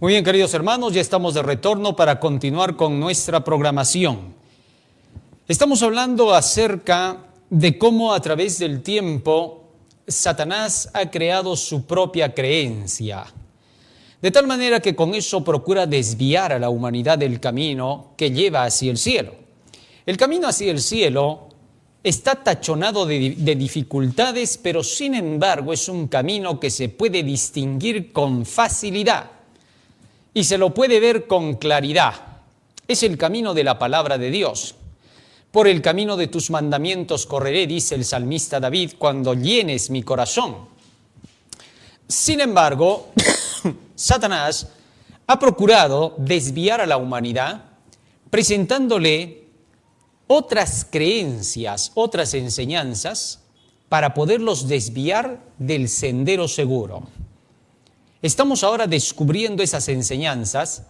Muy bien, queridos hermanos, ya estamos de retorno para continuar con nuestra programación. Estamos hablando acerca de cómo a través del tiempo Satanás ha creado su propia creencia, de tal manera que con eso procura desviar a la humanidad del camino que lleva hacia el cielo. El camino hacia el cielo está tachonado de dificultades, pero sin embargo es un camino que se puede distinguir con facilidad y se lo puede ver con claridad. Es el camino de la palabra de Dios. Por el camino de tus mandamientos correré, dice el salmista David, cuando llenes mi corazón. Sin embargo, Satanás ha procurado desviar a la humanidad presentándole otras creencias, otras enseñanzas para poderlos desviar del sendero seguro. Estamos ahora descubriendo esas enseñanzas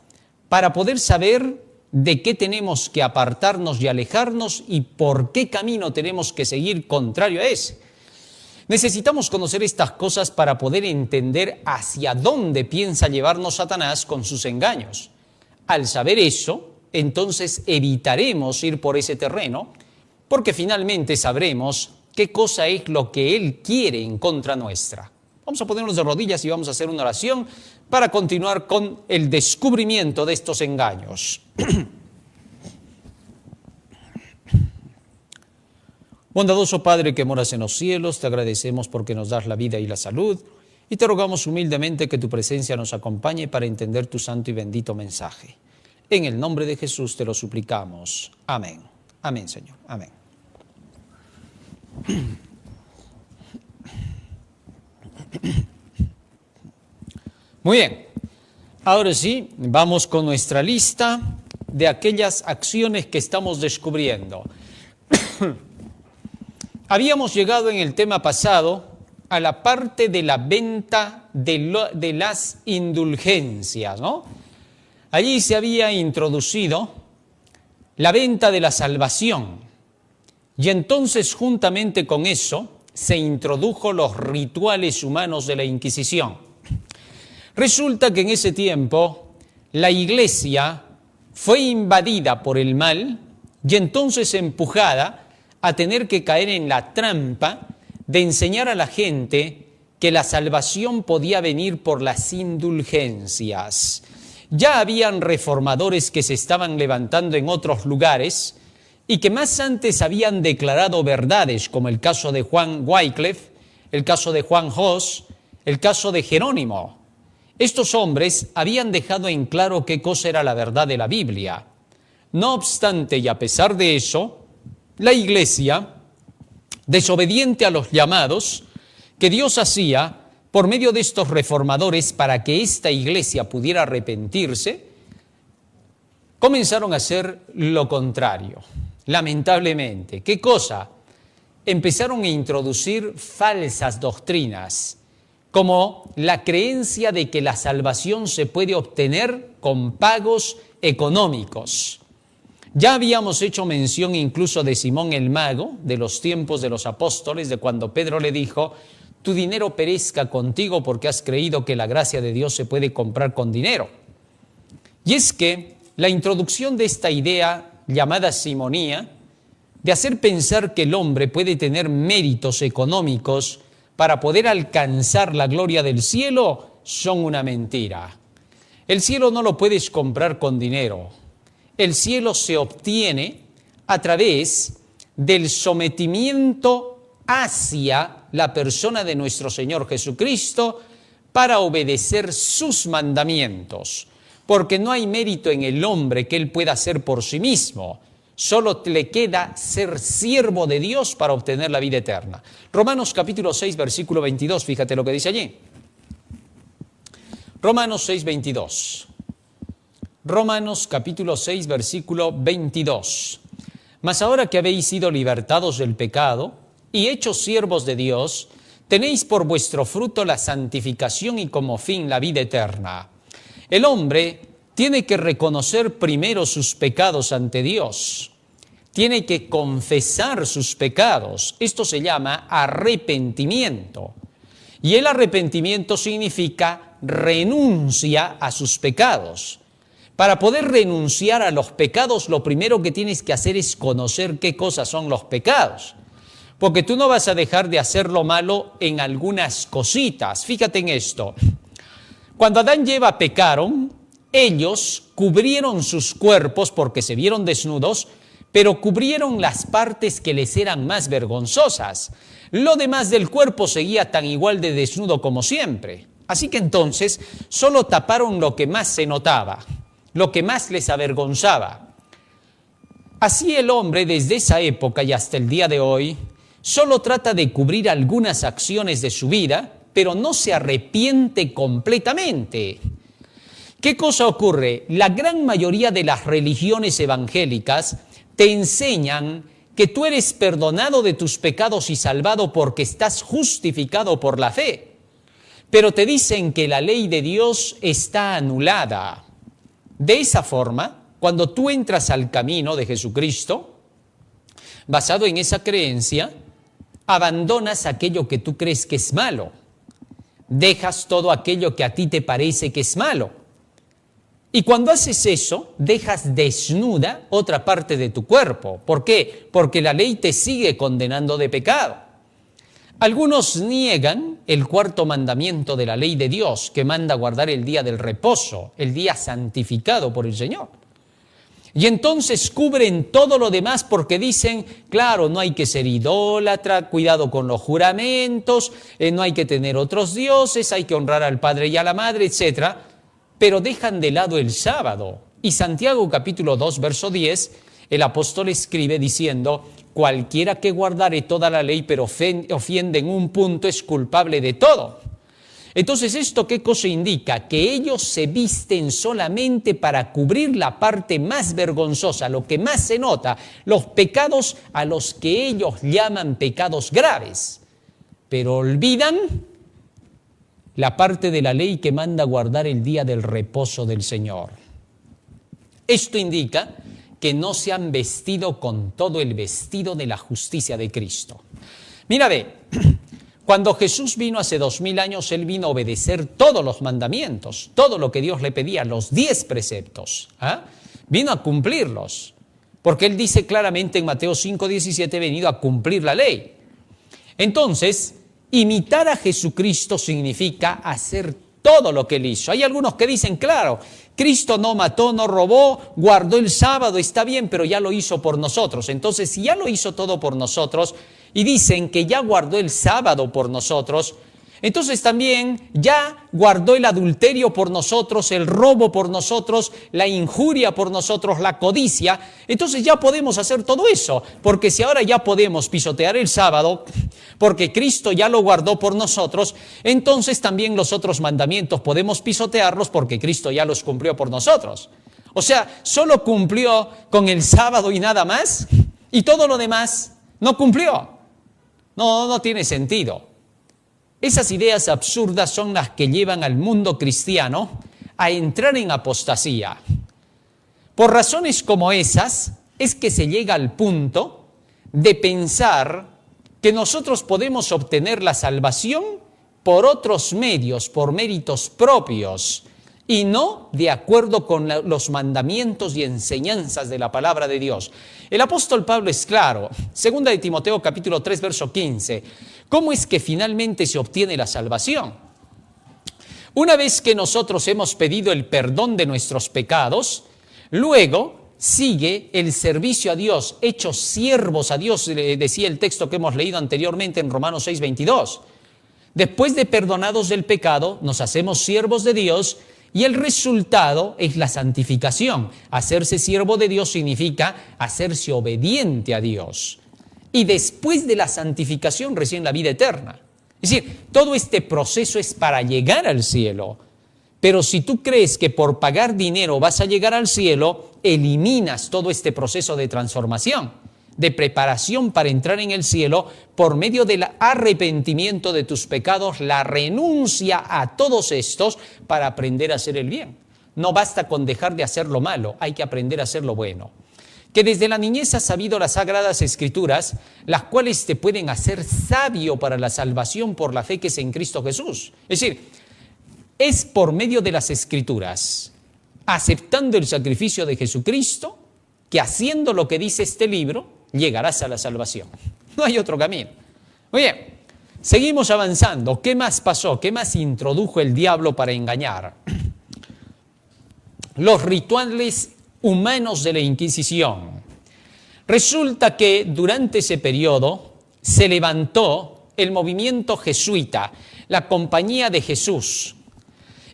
para poder saber de qué tenemos que apartarnos y alejarnos y por qué camino tenemos que seguir contrario a ese. Necesitamos conocer estas cosas para poder entender hacia dónde piensa llevarnos Satanás con sus engaños. Al saber eso, entonces evitaremos ir por ese terreno, porque finalmente sabremos qué cosa es lo que él quiere en contra nuestra. Vamos a ponernos de rodillas y vamos a hacer una oración para continuar con el descubrimiento de estos engaños. Bondadoso Padre que moras en los cielos, te agradecemos porque nos das la vida y la salud y te rogamos humildemente que tu presencia nos acompañe para entender tu santo y bendito mensaje. En el nombre de Jesús te lo suplicamos. Amén. Amén, Señor. Amén. Muy bien. Ahora sí, vamos con nuestra lista de aquellas acciones que estamos descubriendo. Habíamos llegado en el tema pasado a la parte de la venta de las indulgencias, ¿no? Allí se había introducido la venta de la salvación y entonces juntamente con eso se introdujo los rituales humanos de la Inquisición. Resulta que en ese tiempo la Iglesia fue invadida por el mal y entonces empujada a tener que caer en la trampa de enseñar a la gente que la salvación podía venir por las indulgencias. Ya habían reformadores que se estaban levantando en otros lugares y que más antes habían declarado verdades, como el caso de Juan Wycliffe, el caso de Juan Hus, el caso de Jerónimo. Estos hombres habían dejado en claro qué cosa era la verdad de la Biblia. No obstante, y a pesar de eso, la Iglesia, desobediente a los llamados que Dios hacía por medio de estos reformadores para que esta Iglesia pudiera arrepentirse, comenzaron a hacer lo contrario. Lamentablemente, ¿qué cosa? Empezaron a introducir falsas doctrinas, como la creencia de que la salvación se puede obtener con pagos económicos. Ya habíamos hecho mención incluso de Simón el Mago, de los tiempos de los apóstoles, de cuando Pedro le dijo: tu dinero perezca contigo porque has creído que la gracia de Dios se puede comprar con dinero. Y es que la introducción de esta idea llamada simonía, de hacer pensar que el hombre puede tener méritos económicos para poder alcanzar la gloria del cielo, son una mentira. El cielo no lo puedes comprar con dinero. El cielo se obtiene a través del sometimiento hacia la persona de nuestro Señor Jesucristo para obedecer sus mandamientos, porque no hay mérito en el hombre que él pueda hacer por sí mismo. Solo le queda ser siervo de Dios para obtener la vida eterna. Romanos capítulo 6, versículo 22, fíjate lo que dice allí. Romanos 6, 22. Romanos capítulo 6, versículo 22. Mas ahora que habéis sido libertados del pecado y hechos siervos de Dios, tenéis por vuestro fruto la santificación y como fin la vida eterna. El hombre tiene que reconocer primero sus pecados ante Dios. Tiene que confesar sus pecados. Esto se llama arrepentimiento. Y el arrepentimiento significa renuncia a sus pecados. Para poder renunciar a los pecados, lo primero que tienes que hacer es conocer qué cosas son los pecados. Porque tú no vas a dejar de hacer lo malo en algunas cositas. Fíjate en esto. Cuando Adán y Eva pecaron, ellos cubrieron sus cuerpos porque se vieron desnudos, pero cubrieron las partes que les eran más vergonzosas. Lo demás del cuerpo seguía tan igual de desnudo como siempre. Así que entonces solo taparon lo que más se notaba, lo que más les avergonzaba. Así el hombre desde esa época y hasta el día de hoy solo trata de cubrir algunas acciones de su vida, pero no se arrepiente completamente. ¿Qué cosa ocurre? La gran mayoría de las religiones evangélicas te enseñan que tú eres perdonado de tus pecados y salvado porque estás justificado por la fe. Pero te dicen que la ley de Dios está anulada. De esa forma, cuando tú entras al camino de Jesucristo, basado en esa creencia, abandonas aquello que tú crees que es malo. Dejas todo aquello que a ti te parece que es malo. Y cuando haces eso, dejas desnuda otra parte de tu cuerpo. ¿Por qué? Porque la ley te sigue condenando de pecado. Algunos niegan el cuarto mandamiento de la ley de Dios, que manda guardar el día del reposo, el día santificado por el Señor. Y entonces cubren todo lo demás porque dicen, claro, no hay que ser idólatra, cuidado con los juramentos, no hay que tener otros dioses, hay que honrar al padre y a la madre, etc. Pero dejan de lado el sábado. Y Santiago capítulo 2, verso 10, el apóstol escribe diciendo, cualquiera que guardare toda la ley pero ofiende en un punto es culpable de todo. Entonces, ¿esto qué cosa indica? Que ellos se visten solamente para cubrir la parte más vergonzosa, lo que más se nota, los pecados a los que ellos llaman pecados graves, pero olvidan la parte de la ley que manda guardar el día del reposo del Señor. Esto indica que no se han vestido con todo el vestido de la justicia de Cristo. Mira, ve. Cuando Jesús vino hace 2000 años, Él vino a obedecer todos los mandamientos, todo lo que Dios le pedía, los 10 preceptos. Vino a cumplirlos, porque Él dice claramente en Mateo 5:17, he venido a cumplir la ley. Entonces, imitar a Jesucristo significa hacer todo lo que Él hizo. Hay algunos que dicen, claro, Cristo no mató, no robó, guardó el sábado, está bien, pero ya lo hizo por nosotros. Entonces, si ya lo hizo todo por nosotros, y dicen que ya guardó el sábado por nosotros, entonces también ya guardó el adulterio por nosotros, el robo por nosotros, la injuria por nosotros, la codicia. Entonces ya podemos hacer todo eso, porque si ahora ya podemos pisotear el sábado, porque Cristo ya lo guardó por nosotros, entonces también los otros mandamientos podemos pisotearlos porque Cristo ya los cumplió por nosotros. O sea, solo cumplió con el sábado y nada más, y todo lo demás no cumplió. No tiene sentido. Esas ideas absurdas son las que llevan al mundo cristiano a entrar en apostasía. Por razones como esas, es que se llega al punto de pensar que nosotros podemos obtener la salvación por otros medios, por méritos propios, y no de acuerdo con los mandamientos y enseñanzas de la palabra de Dios. El apóstol Pablo es claro, 2 de Timoteo capítulo 3, verso 15. ¿Cómo es que finalmente se obtiene la salvación? Una vez que nosotros hemos pedido el perdón de nuestros pecados, luego sigue el servicio a Dios, hechos siervos a Dios, decía el texto que hemos leído anteriormente en Romanos 6, 22. Después de perdonados del pecado, nos hacemos siervos de Dios. Y el resultado es la santificación. Hacerse siervo de Dios significa hacerse obediente a Dios. Y después de la santificación recién la vida eterna. Es decir, todo este proceso es para llegar al cielo. Pero si tú crees que por pagar dinero vas a llegar al cielo, eliminas todo este proceso de transformación, de preparación para entrar en el cielo por medio del arrepentimiento de tus pecados, la renuncia a todos estos para aprender a hacer el bien. No basta con dejar de hacer lo malo, hay que aprender a hacer lo bueno. Que desde la niñez has sabido las Sagradas Escrituras, las cuales te pueden hacer sabio para la salvación por la fe que es en Cristo Jesús. Es decir, es por medio de las Escrituras, aceptando el sacrificio de Jesucristo, que haciendo lo que dice este libro, llegarás a la salvación. No hay otro camino. Muy bien, seguimos avanzando. ¿Qué más pasó? ¿Qué más introdujo el diablo para engañar? Los rituales humanos de la Inquisición. Resulta que durante ese periodo se levantó el movimiento jesuita, la Compañía de Jesús,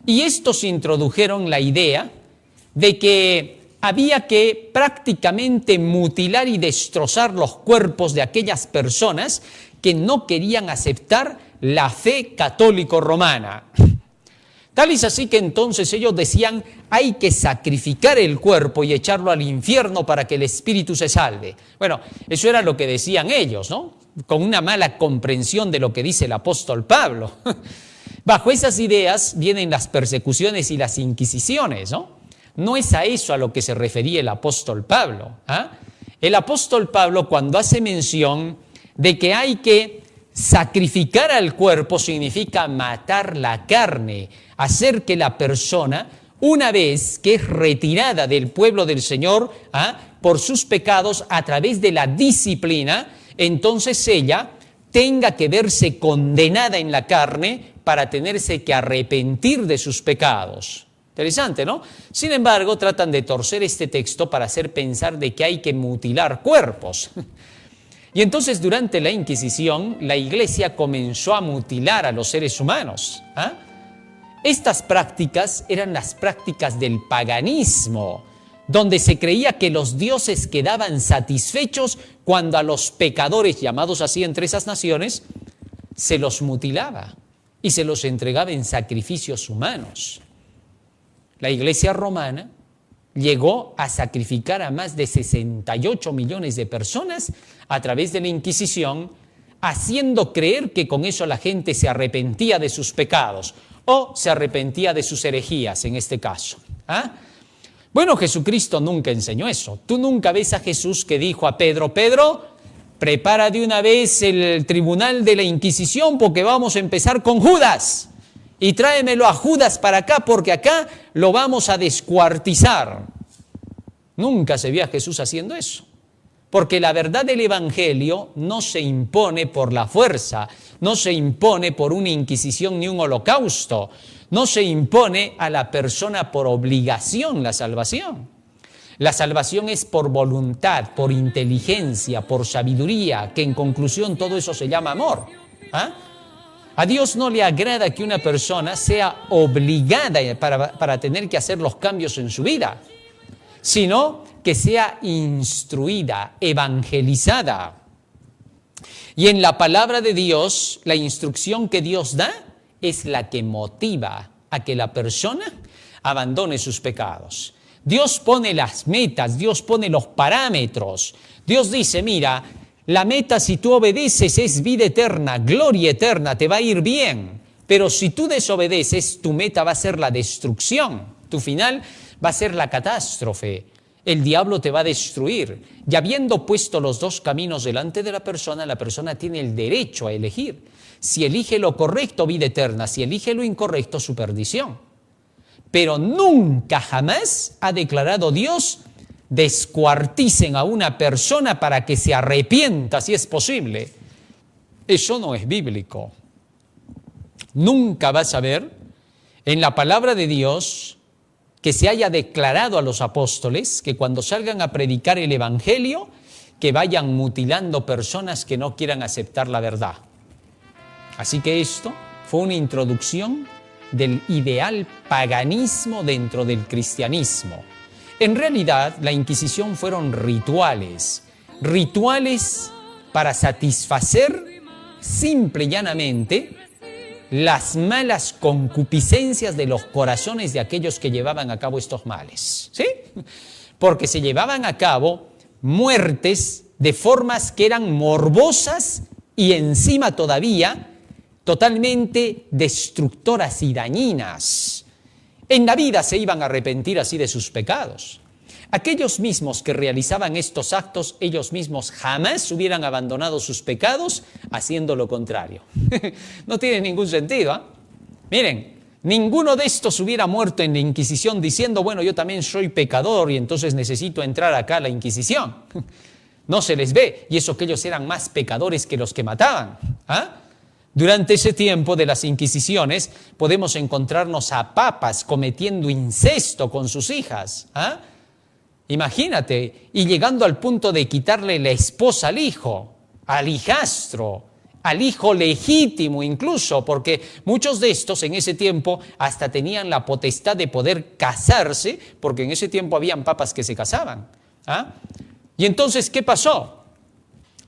y estos introdujeron la idea de que había que prácticamente mutilar y destrozar los cuerpos de aquellas personas que no querían aceptar la fe católico-romana. Tal es así que entonces ellos decían, hay que sacrificar el cuerpo y echarlo al infierno para que el espíritu se salve. Bueno, eso era lo que decían ellos, ¿no? Con una mala comprensión de lo que dice el apóstol Pablo. Bajo esas ideas vienen las persecuciones y las inquisiciones, ¿no? No es a eso a lo que se refería el apóstol Pablo. El apóstol Pablo, cuando hace mención de que hay que sacrificar al cuerpo, significa matar la carne, hacer que la persona, una vez que es retirada del pueblo del Señor por sus pecados a través de la disciplina, entonces ella tenga que verse condenada en la carne para tenerse que arrepentir de sus pecados. Interesante, ¿no? Sin embargo, tratan de torcer este texto para hacer pensar de que hay que mutilar cuerpos. Y entonces, durante la Inquisición, la Iglesia comenzó a mutilar a los seres humanos. Estas prácticas eran las prácticas del paganismo, donde se creía que los dioses quedaban satisfechos cuando a los pecadores, llamados así entre esas naciones, se los mutilaba y se los entregaba en sacrificios humanos. La Iglesia romana llegó a sacrificar a más de 68 millones de personas a través de la Inquisición, haciendo creer que con eso la gente se arrepentía de sus pecados o se arrepentía de sus herejías en este caso. Bueno, Jesucristo nunca enseñó eso. Tú nunca ves a Jesús que dijo a Pedro, Pedro, prepara de una vez el tribunal de la Inquisición porque vamos a empezar con Judas. Y tráemelo a Judas para acá porque acá lo vamos a descuartizar. Nunca se vio a Jesús haciendo eso. Porque la verdad del Evangelio no se impone por la fuerza, no se impone por una inquisición ni un holocausto, no se impone a la persona por obligación la salvación. La salvación es por voluntad, por inteligencia, por sabiduría, que en conclusión todo eso se llama amor. A Dios no le agrada que una persona sea obligada para tener que hacer los cambios en su vida, sino que sea instruida, evangelizada. Y en la palabra de Dios, la instrucción que Dios da es la que motiva a que la persona abandone sus pecados. Dios pone las metas, Dios pone los parámetros. Dios dice, mira, la meta si tú obedeces es vida eterna, gloria eterna, te va a ir bien. Pero si tú desobedeces, tu meta va a ser la destrucción. Tu final va a ser la catástrofe. El diablo te va a destruir. Y habiendo puesto los dos caminos delante de la persona tiene el derecho a elegir. Si elige lo correcto, vida eterna. Si elige lo incorrecto, su perdición. Pero nunca jamás ha declarado Dios, descuarticen a una persona para que se arrepienta si es posible. Eso no es bíblico. Nunca vas a ver en la palabra de Dios que se haya declarado a los apóstoles que cuando salgan a predicar el Evangelio, que vayan mutilando personas que no quieran aceptar la verdad. Así que esto fue una introducción del ideal paganismo dentro del cristianismo. En realidad, la Inquisición fueron rituales para satisfacer simple y llanamente las malas concupiscencias de los corazones de aquellos que llevaban a cabo estos males, ¿sí? Porque se llevaban a cabo muertes de formas que eran morbosas y encima todavía totalmente destructoras y dañinas. En la vida se iban a arrepentir así de sus pecados. Aquellos mismos que realizaban estos actos, ellos mismos jamás hubieran abandonado sus pecados haciendo lo contrario. No tiene ningún sentido, ¿eh? Miren, Ninguno de estos hubiera muerto en la Inquisición diciendo, bueno, yo también soy pecador y entonces necesito entrar acá a la Inquisición. No se les ve, y eso que ellos eran más pecadores que los que mataban. Durante ese tiempo de las Inquisiciones podemos encontrarnos a papas cometiendo incesto con sus hijas. Imagínate, y llegando al punto de quitarle la esposa al hijo, al hijastro, al hijo legítimo incluso, porque muchos de estos en ese tiempo hasta tenían la potestad de poder casarse, porque en ese tiempo habían papas que se casaban. Y entonces, ¿qué pasó?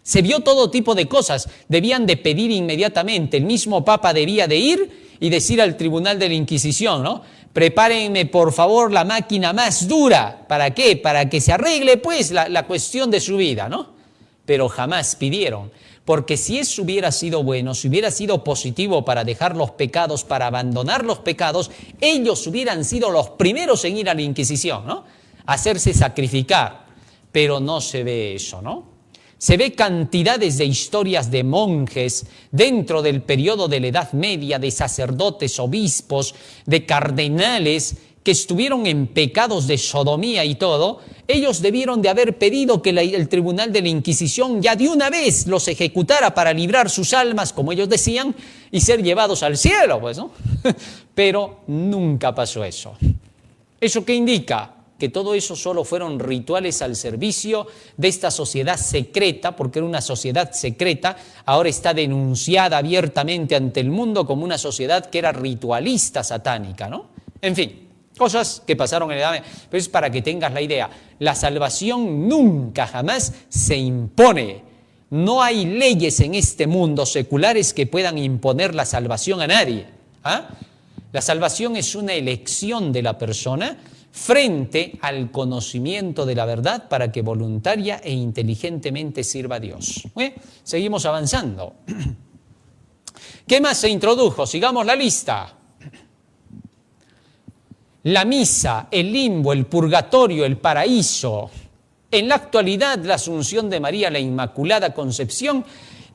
Se vio todo tipo de cosas, debían de pedir inmediatamente, el mismo papa debía de ir y decir al tribunal de la Inquisición, ¿no? Prepárenme por favor la máquina más dura, ¿para qué? Para que se arregle pues la cuestión de su vida, ¿no? Pero jamás pidieron, porque si eso hubiera sido bueno, si hubiera sido positivo para dejar los pecados, para abandonar los pecados, ellos hubieran sido los primeros en ir a la Inquisición, ¿no? Hacerse sacrificar, pero no se ve eso, ¿no? Se ve cantidades de historias de monjes dentro del periodo de la Edad Media, de sacerdotes, obispos, de cardenales que estuvieron en pecados de sodomía y todo. Ellos debieron de haber pedido que el tribunal de la Inquisición ya de una vez los ejecutara para librar sus almas, como ellos decían, y ser llevados al cielo, pues, ¿no? Pero nunca pasó eso. ¿Eso qué indica? Que todo eso solo fueron rituales al servicio de esta sociedad secreta, porque era una sociedad secreta, ahora está denunciada abiertamente ante el mundo como una sociedad que era ritualista satánica, ¿no? En fin, cosas que pasaron en la Edad Media. Pero es para que tengas la idea, la salvación nunca jamás se impone. No hay leyes en este mundo seculares que puedan imponer la salvación a nadie. La salvación es una elección de la persona frente al conocimiento de la verdad para que voluntaria e inteligentemente sirva a Dios. Seguimos avanzando. ¿Qué más se introdujo? Sigamos la lista. La misa, el limbo, el purgatorio, el paraíso. En la actualidad, la Asunción de María, la Inmaculada Concepción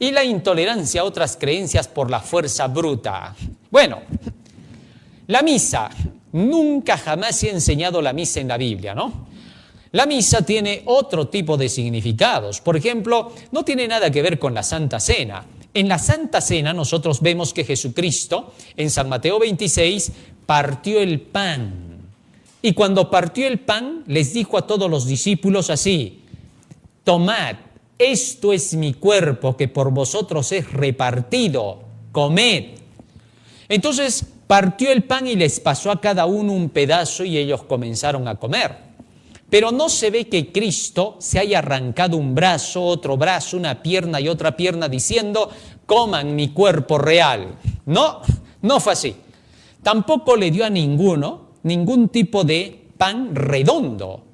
y la intolerancia a otras creencias por la fuerza bruta. Bueno, la misa. Nunca jamás se ha enseñado la misa en la Biblia, ¿no? La misa tiene otro tipo de significados. Por ejemplo, no tiene nada que ver con la Santa Cena. En la Santa Cena nosotros vemos que Jesucristo, en San Mateo 26, partió el pan. Y cuando partió el pan, les dijo a todos los discípulos así: tomad, esto es mi cuerpo que por vosotros es repartido, comed. Entonces, partió el pan y les pasó a cada uno un pedazo y ellos comenzaron a comer. Pero no se ve que Cristo se haya arrancado un brazo, otro brazo, una pierna y otra pierna diciendo, coman mi cuerpo real. No, no fue así. Tampoco le dio a ninguno ningún tipo de pan redondo,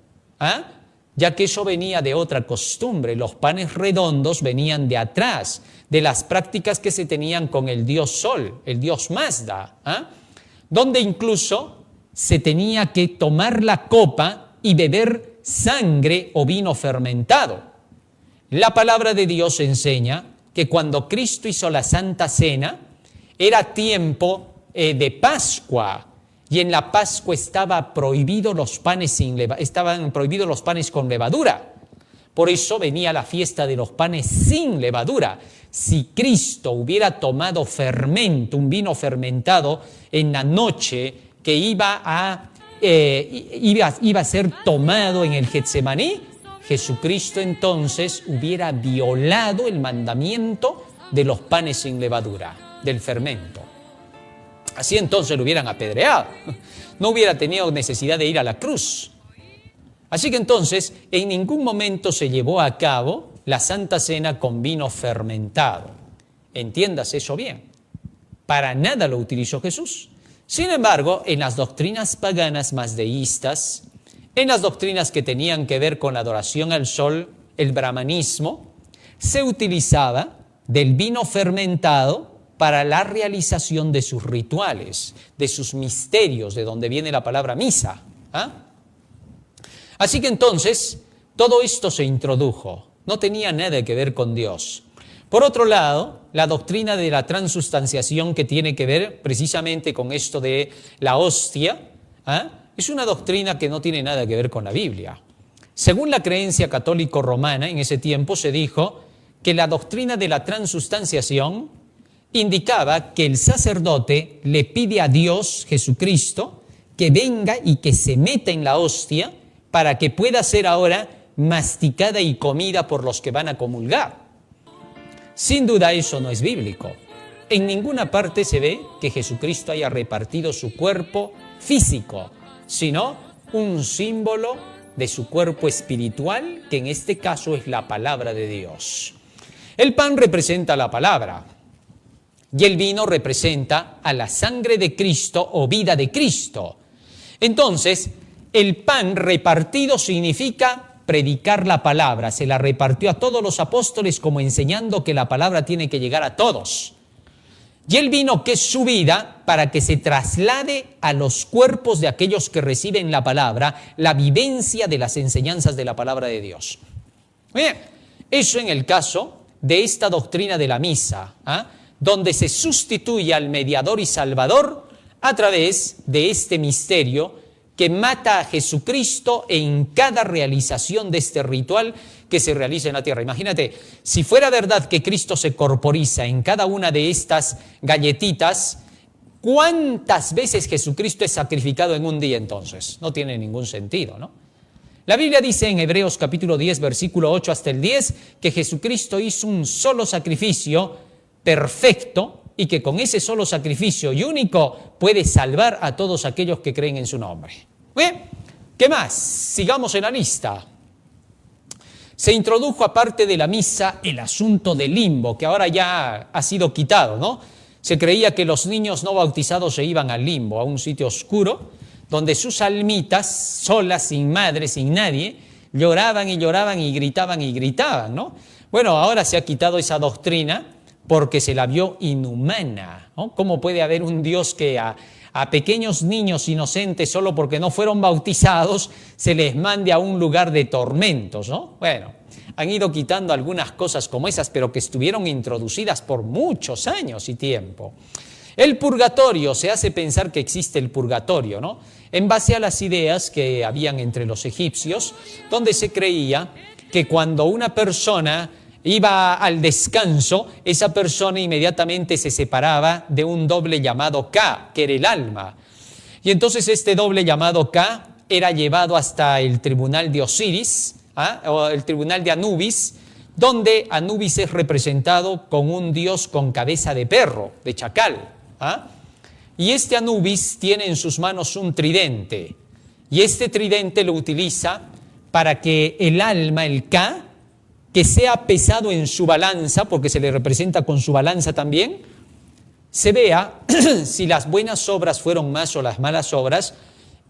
ya que eso venía de otra costumbre. Los panes redondos venían de atrás, de las prácticas que se tenían con el dios Sol, el dios Mazda, donde incluso se tenía que tomar la copa y beber sangre o vino fermentado. La palabra de Dios enseña que cuando Cristo hizo la Santa Cena, era tiempo de Pascua, y en la Pascua estaban prohibidos los panes con levadura. Por eso venía la fiesta de los panes sin levadura. Si Cristo hubiera tomado fermento, un vino fermentado en la noche que iba a ser tomado en el Getsemaní, Jesucristo entonces hubiera violado el mandamiento de los panes sin levadura, del fermento. Así entonces lo hubieran apedreado, no hubiera tenido necesidad de ir a la cruz. Así que entonces en ningún momento se llevó a cabo la Santa Cena con vino fermentado. Entiendas eso bien. Para nada lo utilizó Jesús. Sin embargo, en las doctrinas paganas más deístas, en las doctrinas que tenían que ver con la adoración al sol, el brahmanismo, se utilizaba del vino fermentado para la realización de sus rituales, de sus misterios, de donde viene la palabra misa. Así que entonces, todo esto se introdujo, no tenía nada que ver con Dios. Por otro lado, la doctrina de la transustanciación, que tiene que ver precisamente con esto de la hostia, es una doctrina que no tiene nada que ver con la Biblia. Según la creencia católico-romana, en ese tiempo se dijo que la doctrina de la transustanciación indicaba que el sacerdote le pide a Dios, Jesucristo, que venga y que se meta en la hostia para que pueda ser ahora masticada y comida por los que van a comulgar. Sin duda eso no es bíblico. En ninguna parte se ve que Jesucristo haya repartido su cuerpo físico, sino un símbolo de su cuerpo espiritual, que en este caso es la palabra de Dios. El pan representa la palabra y el vino representa a la sangre de Cristo o vida de Cristo. Entonces, el pan repartido significa predicar la palabra. Se la repartió a todos los apóstoles como enseñando que la palabra tiene que llegar a todos. Y el vino, que es su vida, para que se traslade a los cuerpos de aquellos que reciben la palabra, la vivencia de las enseñanzas de la palabra de Dios. Bien, eso en el caso de esta doctrina de la misa, donde se sustituye al mediador y salvador a través de este misterio que mata a Jesucristo en cada realización de este ritual que se realiza en la tierra. Imagínate, si fuera verdad que Cristo se corporiza en cada una de estas galletitas, ¿cuántas veces Jesucristo es sacrificado en un día entonces? No tiene ningún sentido, ¿no? La Biblia dice en Hebreos capítulo 10, versículo 8 hasta el 10, que Jesucristo hizo un solo sacrificio perfecto y que con ese solo sacrificio y único puede salvar a todos aquellos que creen en su nombre. Bien, ¿qué más? Sigamos en la lista. Se introdujo aparte de la misa el asunto del limbo, que ahora ya ha sido quitado, ¿no? Se creía que los niños no bautizados se iban al limbo, a un sitio oscuro, donde sus almitas, solas, sin madre, sin nadie, lloraban y lloraban y gritaban, ¿no? Bueno, ahora se ha quitado esa doctrina porque se la vio inhumana, ¿no? ¿Cómo puede haber un Dios que a pequeños niños inocentes, solo porque no fueron bautizados, se les mande a un lugar de tormentos, ¿no? Bueno, han ido quitando algunas cosas como esas, pero que estuvieron introducidas por muchos años y tiempo. El purgatorio, se hace pensar que existe el purgatorio, ¿no? En base a las ideas que habían entre los egipcios, donde se creía que cuando una persona iba al descanso, esa persona inmediatamente se separaba de un doble llamado Ka, que era el alma. Y entonces este doble llamado Ka era llevado hasta el tribunal de Osiris, o el tribunal de Anubis, donde Anubis es representado con un dios con cabeza de perro, de chacal. Y este Anubis tiene en sus manos un tridente, y este tridente lo utiliza para que el alma, el Ka, que sea pesado en su balanza, porque se le representa con su balanza también, se vea si las buenas obras fueron más o las malas obras,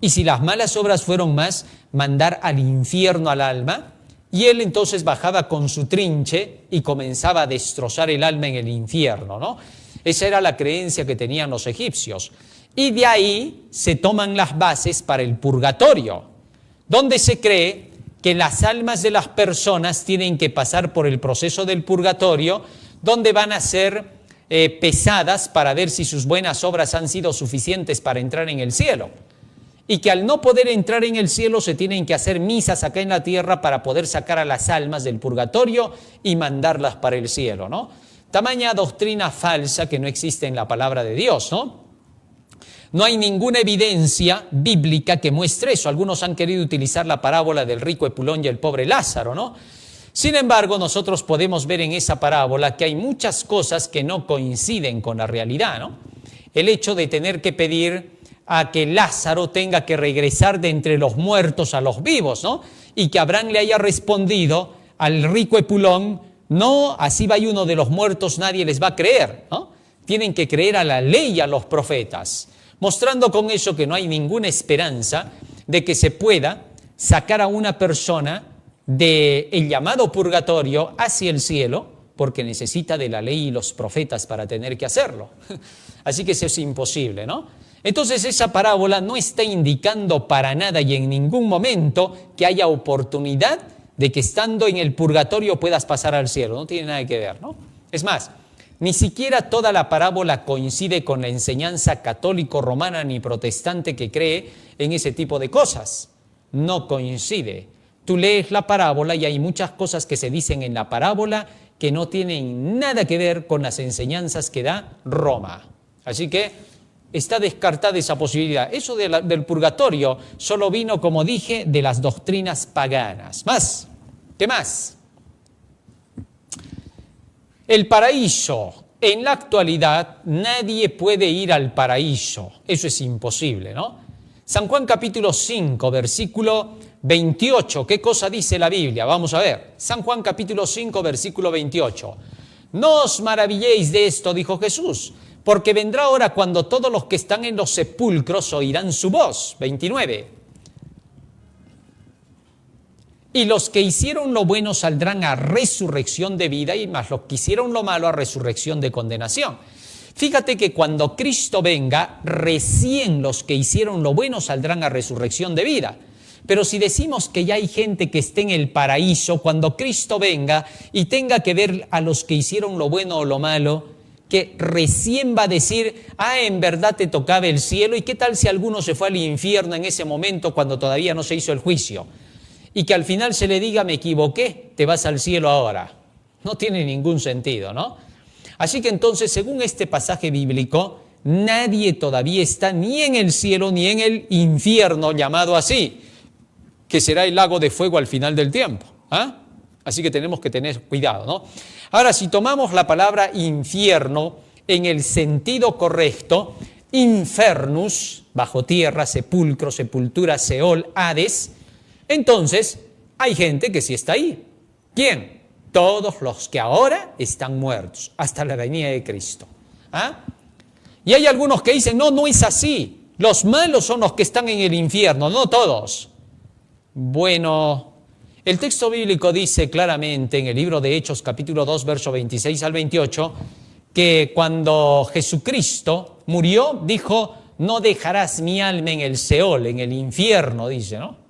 y si las malas obras fueron más, mandar al infierno al alma, y él entonces bajaba con su trinche y comenzaba a destrozar el alma en el infierno, ¿no? Esa era la creencia que tenían los egipcios. Y de ahí se toman las bases para el purgatorio, donde se cree que las almas de las personas tienen que pasar por el proceso del purgatorio, donde van a ser pesadas para ver si sus buenas obras han sido suficientes para entrar en el cielo. Y que al no poder entrar en el cielo se tienen que hacer misas acá en la tierra para poder sacar a las almas del purgatorio y mandarlas para el cielo, ¿no? Tamaña doctrina falsa que no existe en la palabra de Dios, ¿no? No hay ninguna evidencia bíblica que muestre eso. Algunos han querido utilizar la parábola del rico Epulón y el pobre Lázaro, ¿no? Sin embargo, nosotros podemos ver en esa parábola que hay muchas cosas que no coinciden con la realidad, ¿no? El hecho de tener que pedir a que Lázaro tenga que regresar de entre los muertos a los vivos, ¿no? Y que Abraham le haya respondido al rico Epulón: no, así va uno de los muertos, nadie les va a creer, ¿no? Tienen que creer a la ley y a los profetas, mostrando con eso que no hay ninguna esperanza de que se pueda sacar a una persona del llamado purgatorio hacia el cielo, porque necesita de la ley y los profetas para tener que hacerlo. Así que eso es imposible, ¿no? Entonces esa parábola no está indicando para nada y en ningún momento que haya oportunidad de que estando en el purgatorio puedas pasar al cielo. No tiene nada que ver, ¿no? Es más, ni siquiera toda la parábola coincide con la enseñanza católico-romana ni protestante que cree en ese tipo de cosas. No coincide. Tú lees la parábola y hay muchas cosas que se dicen en la parábola que no tienen nada que ver con las enseñanzas que da Roma. Así que está descartada esa posibilidad. Eso del purgatorio solo vino, como dije, de las doctrinas paganas. Más, ¿qué más? El paraíso. En la actualidad nadie puede ir al paraíso. Eso es imposible, ¿no? San Juan capítulo 5, versículo 28. ¿Qué cosa dice la Biblia? Vamos a ver. San Juan capítulo 5, versículo 28. No os maravilléis de esto, dijo Jesús, porque vendrá hora cuando todos los que están en los sepulcros oirán su voz. 29. Y los que hicieron lo bueno saldrán a resurrección de vida, y más los que hicieron lo malo a resurrección de condenación. Fíjate que cuando Cristo venga, recién los que hicieron lo bueno saldrán a resurrección de vida. Pero si decimos que ya hay gente que esté en el paraíso, cuando Cristo venga y tenga que ver a los que hicieron lo bueno o lo malo, que recién va a decir, en verdad te tocaba el cielo, y qué tal si alguno se fue al infierno en ese momento cuando todavía no se hizo el juicio. Y que al final se le diga, me equivoqué, te vas al cielo ahora. No tiene ningún sentido, ¿no? Así que entonces, según este pasaje bíblico, nadie todavía está ni en el cielo ni en el infierno, llamado así, que será el lago de fuego al final del tiempo. Así que tenemos que tener cuidado, ¿no? Ahora, si tomamos la palabra infierno en el sentido correcto, infernus, bajo tierra, sepulcro, sepultura, Seol, Hades, entonces, hay gente que sí está ahí. ¿Quién? Todos los que ahora están muertos, hasta la venida de Cristo. Y hay algunos que dicen, no es así. Los malos son los que están en el infierno, no todos. Bueno, el texto bíblico dice claramente en el libro de Hechos, capítulo 2, verso 26 al 28, que cuando Jesucristo murió, dijo, no dejarás mi alma en el Seol, en el infierno, dice, ¿no?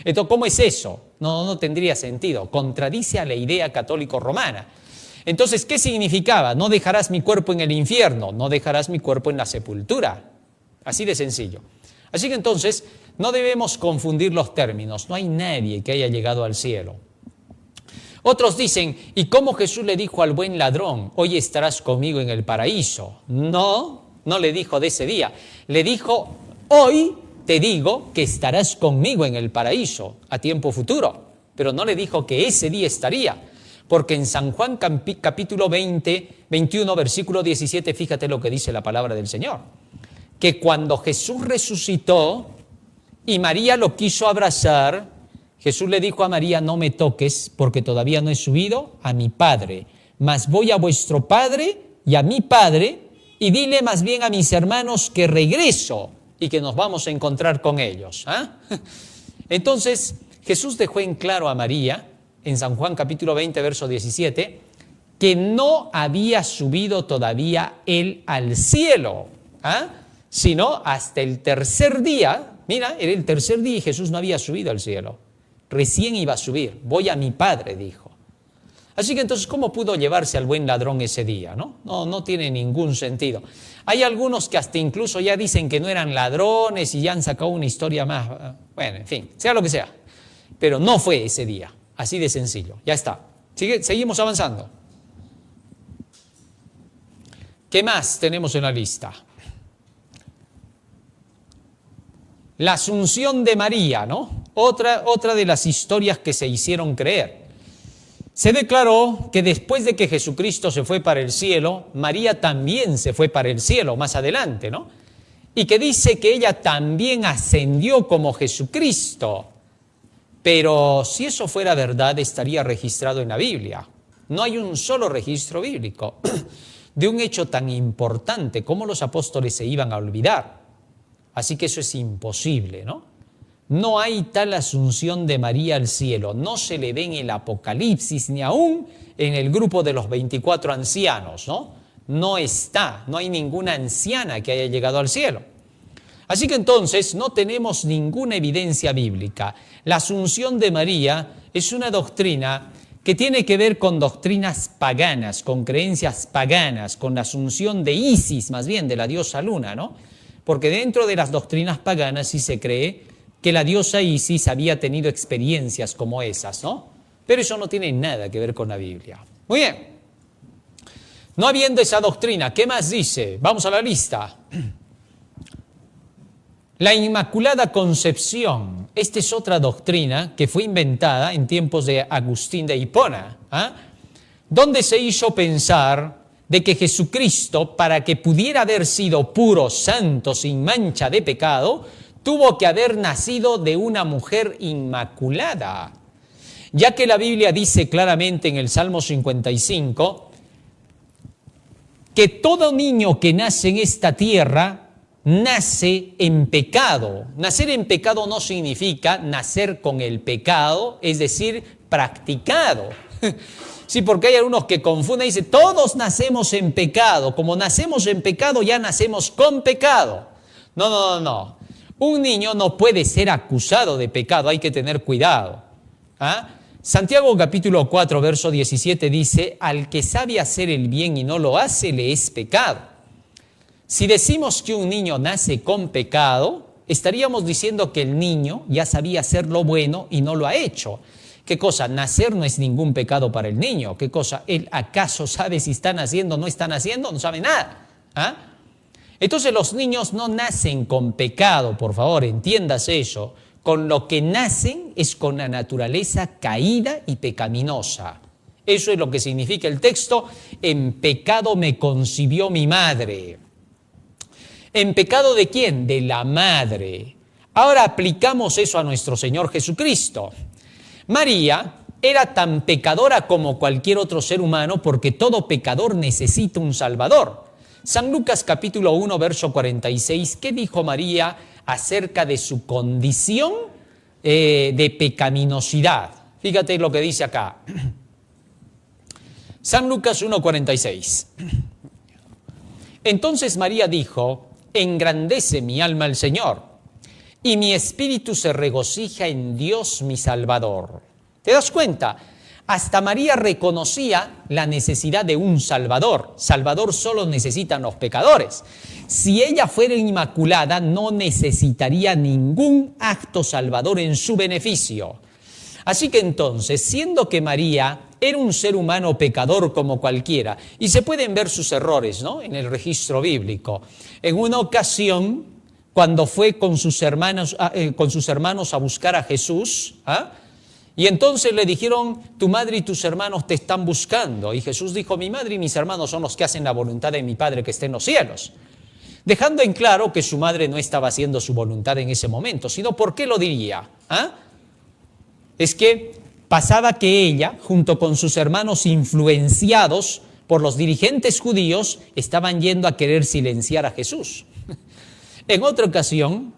Entonces, ¿cómo es eso? No tendría sentido. Contradice a la idea católico-romana. Entonces, ¿qué significaba? No dejarás mi cuerpo en el infierno, no dejarás mi cuerpo en la sepultura. Así de sencillo. Así que entonces, no debemos confundir los términos. No hay nadie que haya llegado al cielo. Otros dicen, ¿y cómo Jesús le dijo al buen ladrón, hoy estarás conmigo en el paraíso? No le dijo de ese día. Le dijo, hoy te digo que estarás conmigo en el paraíso a tiempo futuro, pero no le dijo que ese día estaría, porque en San Juan capítulo 21, versículo 17, fíjate lo que dice la palabra del Señor, que cuando Jesús resucitó y María lo quiso abrazar, Jesús le dijo a María, no me toques porque todavía no he subido a mi Padre, mas voy a vuestro Padre y a mi Padre, y dile más bien a mis hermanos que regreso y que nos vamos a encontrar con ellos. Entonces, Jesús dejó en claro a María, en San Juan capítulo 20, verso 17, que no había subido todavía él al cielo, sino hasta el tercer día. Mira, era el tercer día y Jesús no había subido al cielo. Recién iba a subir. Voy a mi Padre, dijo. Así que entonces, ¿cómo pudo llevarse al buen ladrón ese día? No tiene ningún sentido. Hay algunos que hasta incluso ya dicen que no eran ladrones y ya han sacado una historia más. Bueno, en fin, sea lo que sea. Pero no fue ese día. Así de sencillo. Ya está. Seguimos avanzando. ¿Qué más tenemos en la lista? La Asunción de María, ¿no? Otra de las historias que se hicieron creer. Se declaró que después de que Jesucristo se fue para el cielo, María también se fue para el cielo más adelante, ¿no? Y que dice que ella también ascendió como Jesucristo. Pero si eso fuera verdad, estaría registrado en la Biblia. No hay un solo registro bíblico de un hecho tan importante como los apóstoles se iban a olvidar. Así que eso es imposible, ¿no? No hay tal asunción de María al cielo, no se le ve en el Apocalipsis ni aún en el grupo de los 24 ancianos, ¿no? No está, no hay ninguna anciana que haya llegado al cielo. Así que entonces no tenemos ninguna evidencia bíblica. La asunción de María es una doctrina que tiene que ver con doctrinas paganas, con creencias paganas, con la asunción de Isis, más bien de la diosa Luna, ¿no? Porque dentro de las doctrinas paganas sí se cree que la diosa Isis había tenido experiencias como esas, ¿no? Pero eso no tiene nada que ver con la Biblia. Muy bien. No habiendo esa doctrina, ¿qué más dice? Vamos a la lista. La Inmaculada Concepción. Esta es otra doctrina que fue inventada en tiempos de Agustín de Hipona, donde se hizo pensar de que Jesucristo, para que pudiera haber sido puro, santo, sin mancha de pecado, tuvo que haber nacido de una mujer inmaculada. Ya que la Biblia dice claramente en el Salmo 55 que todo niño que nace en esta tierra nace en pecado. Nacer en pecado no significa nacer con el pecado, es decir, practicado. Sí, porque hay algunos que confunden y dicen, todos nacemos en pecado. Como nacemos en pecado, ya nacemos con pecado. No. Un niño no puede ser acusado de pecado, hay que tener cuidado. Santiago capítulo 4, verso 17 dice, al que sabe hacer el bien y no lo hace, le es pecado. Si decimos que un niño nace con pecado, estaríamos diciendo que el niño ya sabía hacer lo bueno y no lo ha hecho. ¿Qué cosa? Nacer no es ningún pecado para el niño. ¿Qué cosa? ¿Él acaso sabe si está naciendo o no está naciendo? No sabe nada. Entonces los niños no nacen con pecado, por favor, entiéndase eso. Con lo que nacen es con la naturaleza caída y pecaminosa. Eso es lo que significa el texto, en pecado me concibió mi madre. ¿En pecado de quién? De la madre. Ahora aplicamos eso a nuestro Señor Jesucristo. María era tan pecadora como cualquier otro ser humano porque todo pecador necesita un Salvador. San Lucas capítulo 1, verso 46, ¿qué dijo María acerca de su condición de pecaminosidad? Fíjate lo que dice acá. San Lucas 1, 46. Entonces María dijo, engrandece mi alma al Señor, y mi espíritu se regocija en Dios mi Salvador. ¿Te das cuenta? Hasta María reconocía la necesidad de un Salvador. Salvador solo necesitan los pecadores. Si ella fuera inmaculada, no necesitaría ningún acto salvador en su beneficio. Así que entonces, siendo que María era un ser humano pecador como cualquiera, y se pueden ver sus errores, ¿no?, en el registro bíblico. En una ocasión, cuando fue con sus hermanos a buscar a Jesús, y entonces le dijeron, tu madre y tus hermanos te están buscando. Y Jesús dijo, mi madre y mis hermanos son los que hacen la voluntad de mi Padre que está en los cielos. Dejando en claro que su madre no estaba haciendo su voluntad en ese momento, sino ¿por qué lo diría? Es que pasaba que ella, junto con sus hermanos influenciados por los dirigentes judíos, estaban yendo a querer silenciar a Jesús. En otra ocasión,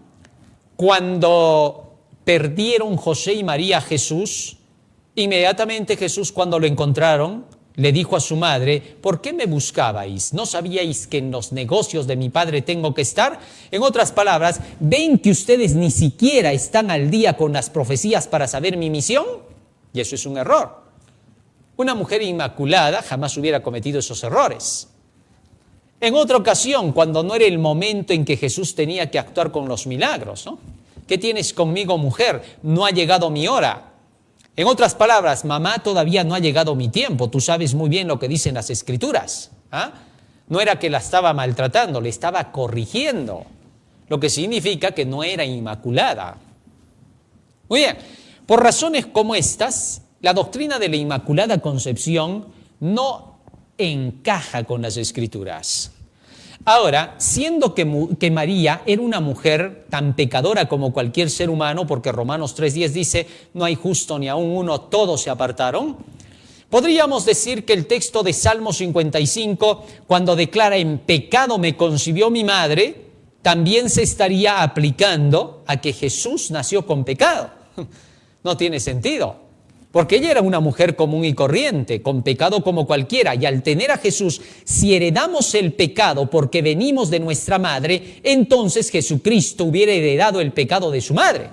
cuando perdieron José y María a Jesús, inmediatamente Jesús, cuando lo encontraron, le dijo a su madre, ¿por qué me buscabais? ¿No sabíais que en los negocios de mi padre tengo que estar? En otras palabras, ¿ven que ustedes ni siquiera están al día con las profecías para saber mi misión? Y eso es un error. Una mujer inmaculada jamás hubiera cometido esos errores. En otra ocasión, cuando no era el momento en que Jesús tenía que actuar con los milagros, ¿no? ¿Qué tienes conmigo, mujer? No ha llegado mi hora. En otras palabras, mamá, todavía no ha llegado mi tiempo. Tú sabes muy bien lo que dicen las Escrituras. No era que la estaba maltratando, le estaba corrigiendo. Lo que significa que no era inmaculada. Muy bien, por razones como estas, la doctrina de la Inmaculada Concepción no encaja con las Escrituras. Ahora, siendo que María era una mujer tan pecadora como cualquier ser humano, porque Romanos 3:10 dice, no hay justo ni aun uno, todos se apartaron, podríamos decir que el texto de Salmo 55, cuando declara en pecado me concibió mi madre, también se estaría aplicando a que Jesús nació con pecado. No tiene sentido. Porque ella era una mujer común y corriente, con pecado como cualquiera, y al tener a Jesús, si heredamos el pecado porque venimos de nuestra madre, entonces Jesucristo hubiera heredado el pecado de su madre.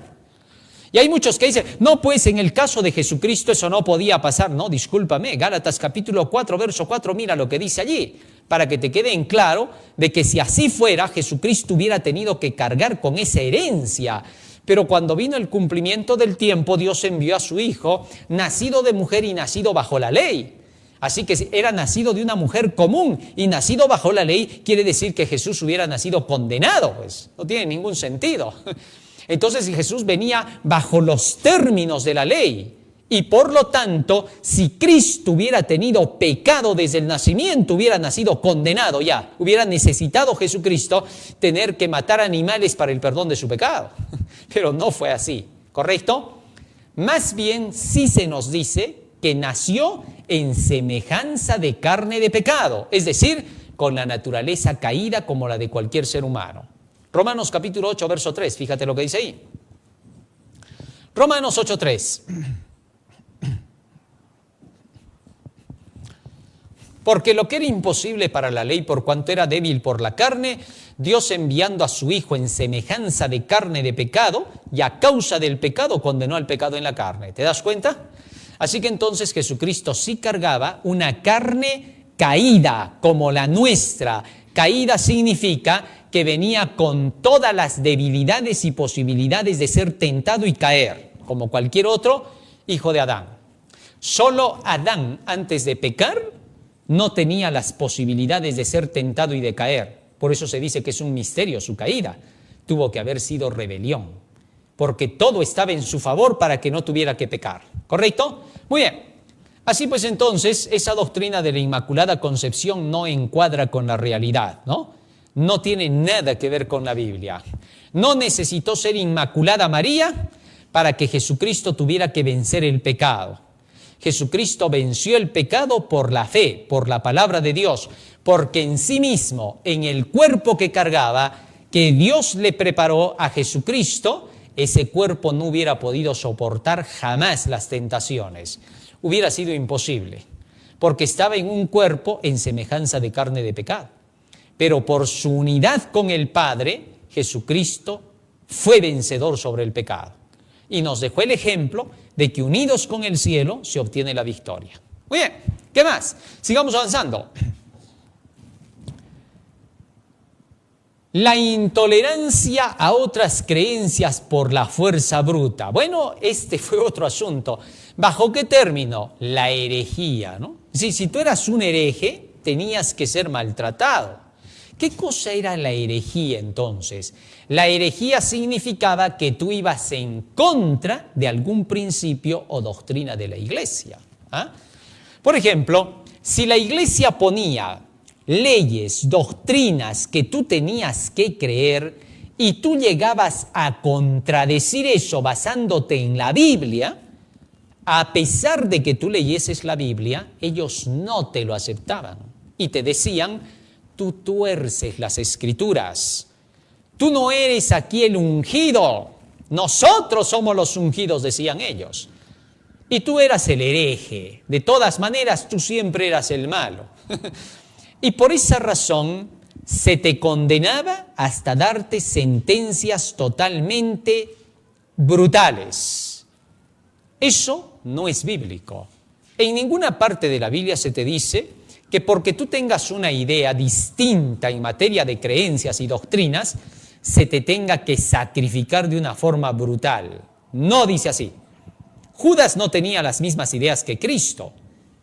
Y hay muchos que dicen, no, pues en el caso de Jesucristo eso no podía pasar. No, discúlpame, Gálatas capítulo 4, verso 4, mira lo que dice allí, para que te quede en claro de que si así fuera, Jesucristo hubiera tenido que cargar con esa herencia. Pero cuando vino el cumplimiento del tiempo, Dios envió a su Hijo, nacido de mujer y nacido bajo la ley. Así que era nacido de una mujer común y nacido bajo la ley quiere decir que Jesús hubiera nacido condenado, pues no tiene ningún sentido. Entonces Jesús venía bajo los términos de la ley y por lo tanto, si Cristo hubiera tenido pecado desde el nacimiento, hubiera nacido condenado ya, hubiera necesitado Jesucristo tener que matar animales para el perdón de su pecado. Pero no fue así, ¿correcto? Más bien sí se nos dice que nació en semejanza de carne de pecado, es decir, con la naturaleza caída como la de cualquier ser humano. Romanos capítulo 8, verso 3, fíjate lo que dice ahí. Romanos 8, 3. Porque lo que era imposible para la ley por cuanto era débil por la carne, Dios enviando a su Hijo en semejanza de carne de pecado, y a causa del pecado condenó al pecado en la carne. ¿Te das cuenta? Así que entonces Jesucristo sí cargaba una carne caída como la nuestra. Caída significa que venía con todas las debilidades y posibilidades de ser tentado y caer, como cualquier otro hijo de Adán. Solo Adán, antes de pecar, no tenía las posibilidades de ser tentado y de caer. Por eso se dice que es un misterio su caída. Tuvo que haber sido rebelión, porque todo estaba en su favor para que no tuviera que pecar. ¿Correcto? Muy bien. Así pues entonces, esa doctrina de la Inmaculada Concepción no encuadra con la realidad, ¿no? No tiene nada que ver con la Biblia. No necesitó ser Inmaculada María para que Jesucristo tuviera que vencer el pecado. Jesucristo venció el pecado por la fe, por la palabra de Dios, porque en sí mismo, en el cuerpo que cargaba, que Dios le preparó a Jesucristo, ese cuerpo no hubiera podido soportar jamás las tentaciones. Hubiera sido imposible, porque estaba en un cuerpo en semejanza de carne de pecado. Pero por su unidad con el Padre, Jesucristo fue vencedor sobre el pecado. Y nos dejó el ejemplo de que unidos con el cielo se obtiene la victoria. Muy bien, ¿qué más? Sigamos avanzando. La intolerancia a otras creencias por la fuerza bruta. Bueno, este fue otro asunto. ¿Bajo qué término? La herejía, ¿no? Si tú eras un hereje, tenías que ser maltratado. ¿Qué cosa era la herejía entonces? La herejía significaba que tú ibas en contra de algún principio o doctrina de la iglesia. ¿Ah? Por ejemplo, si la iglesia ponía leyes, doctrinas que tú tenías que creer y tú llegabas a contradecir eso basándote en la Biblia, a pesar de que tú leyeses la Biblia, ellos no te lo aceptaban y te decían: tú tuerces las Escrituras. Tú no eres aquí el ungido. Nosotros somos los ungidos, decían ellos. Y tú eras el hereje. De todas maneras, tú siempre eras el malo. Y por esa razón se te condenaba hasta darte sentencias totalmente brutales. Eso no es bíblico. En ninguna parte de la Biblia se te dice que porque tú tengas una idea distinta en materia de creencias y doctrinas, se te tenga que sacrificar de una forma brutal. No dice así. Judas no tenía las mismas ideas que Cristo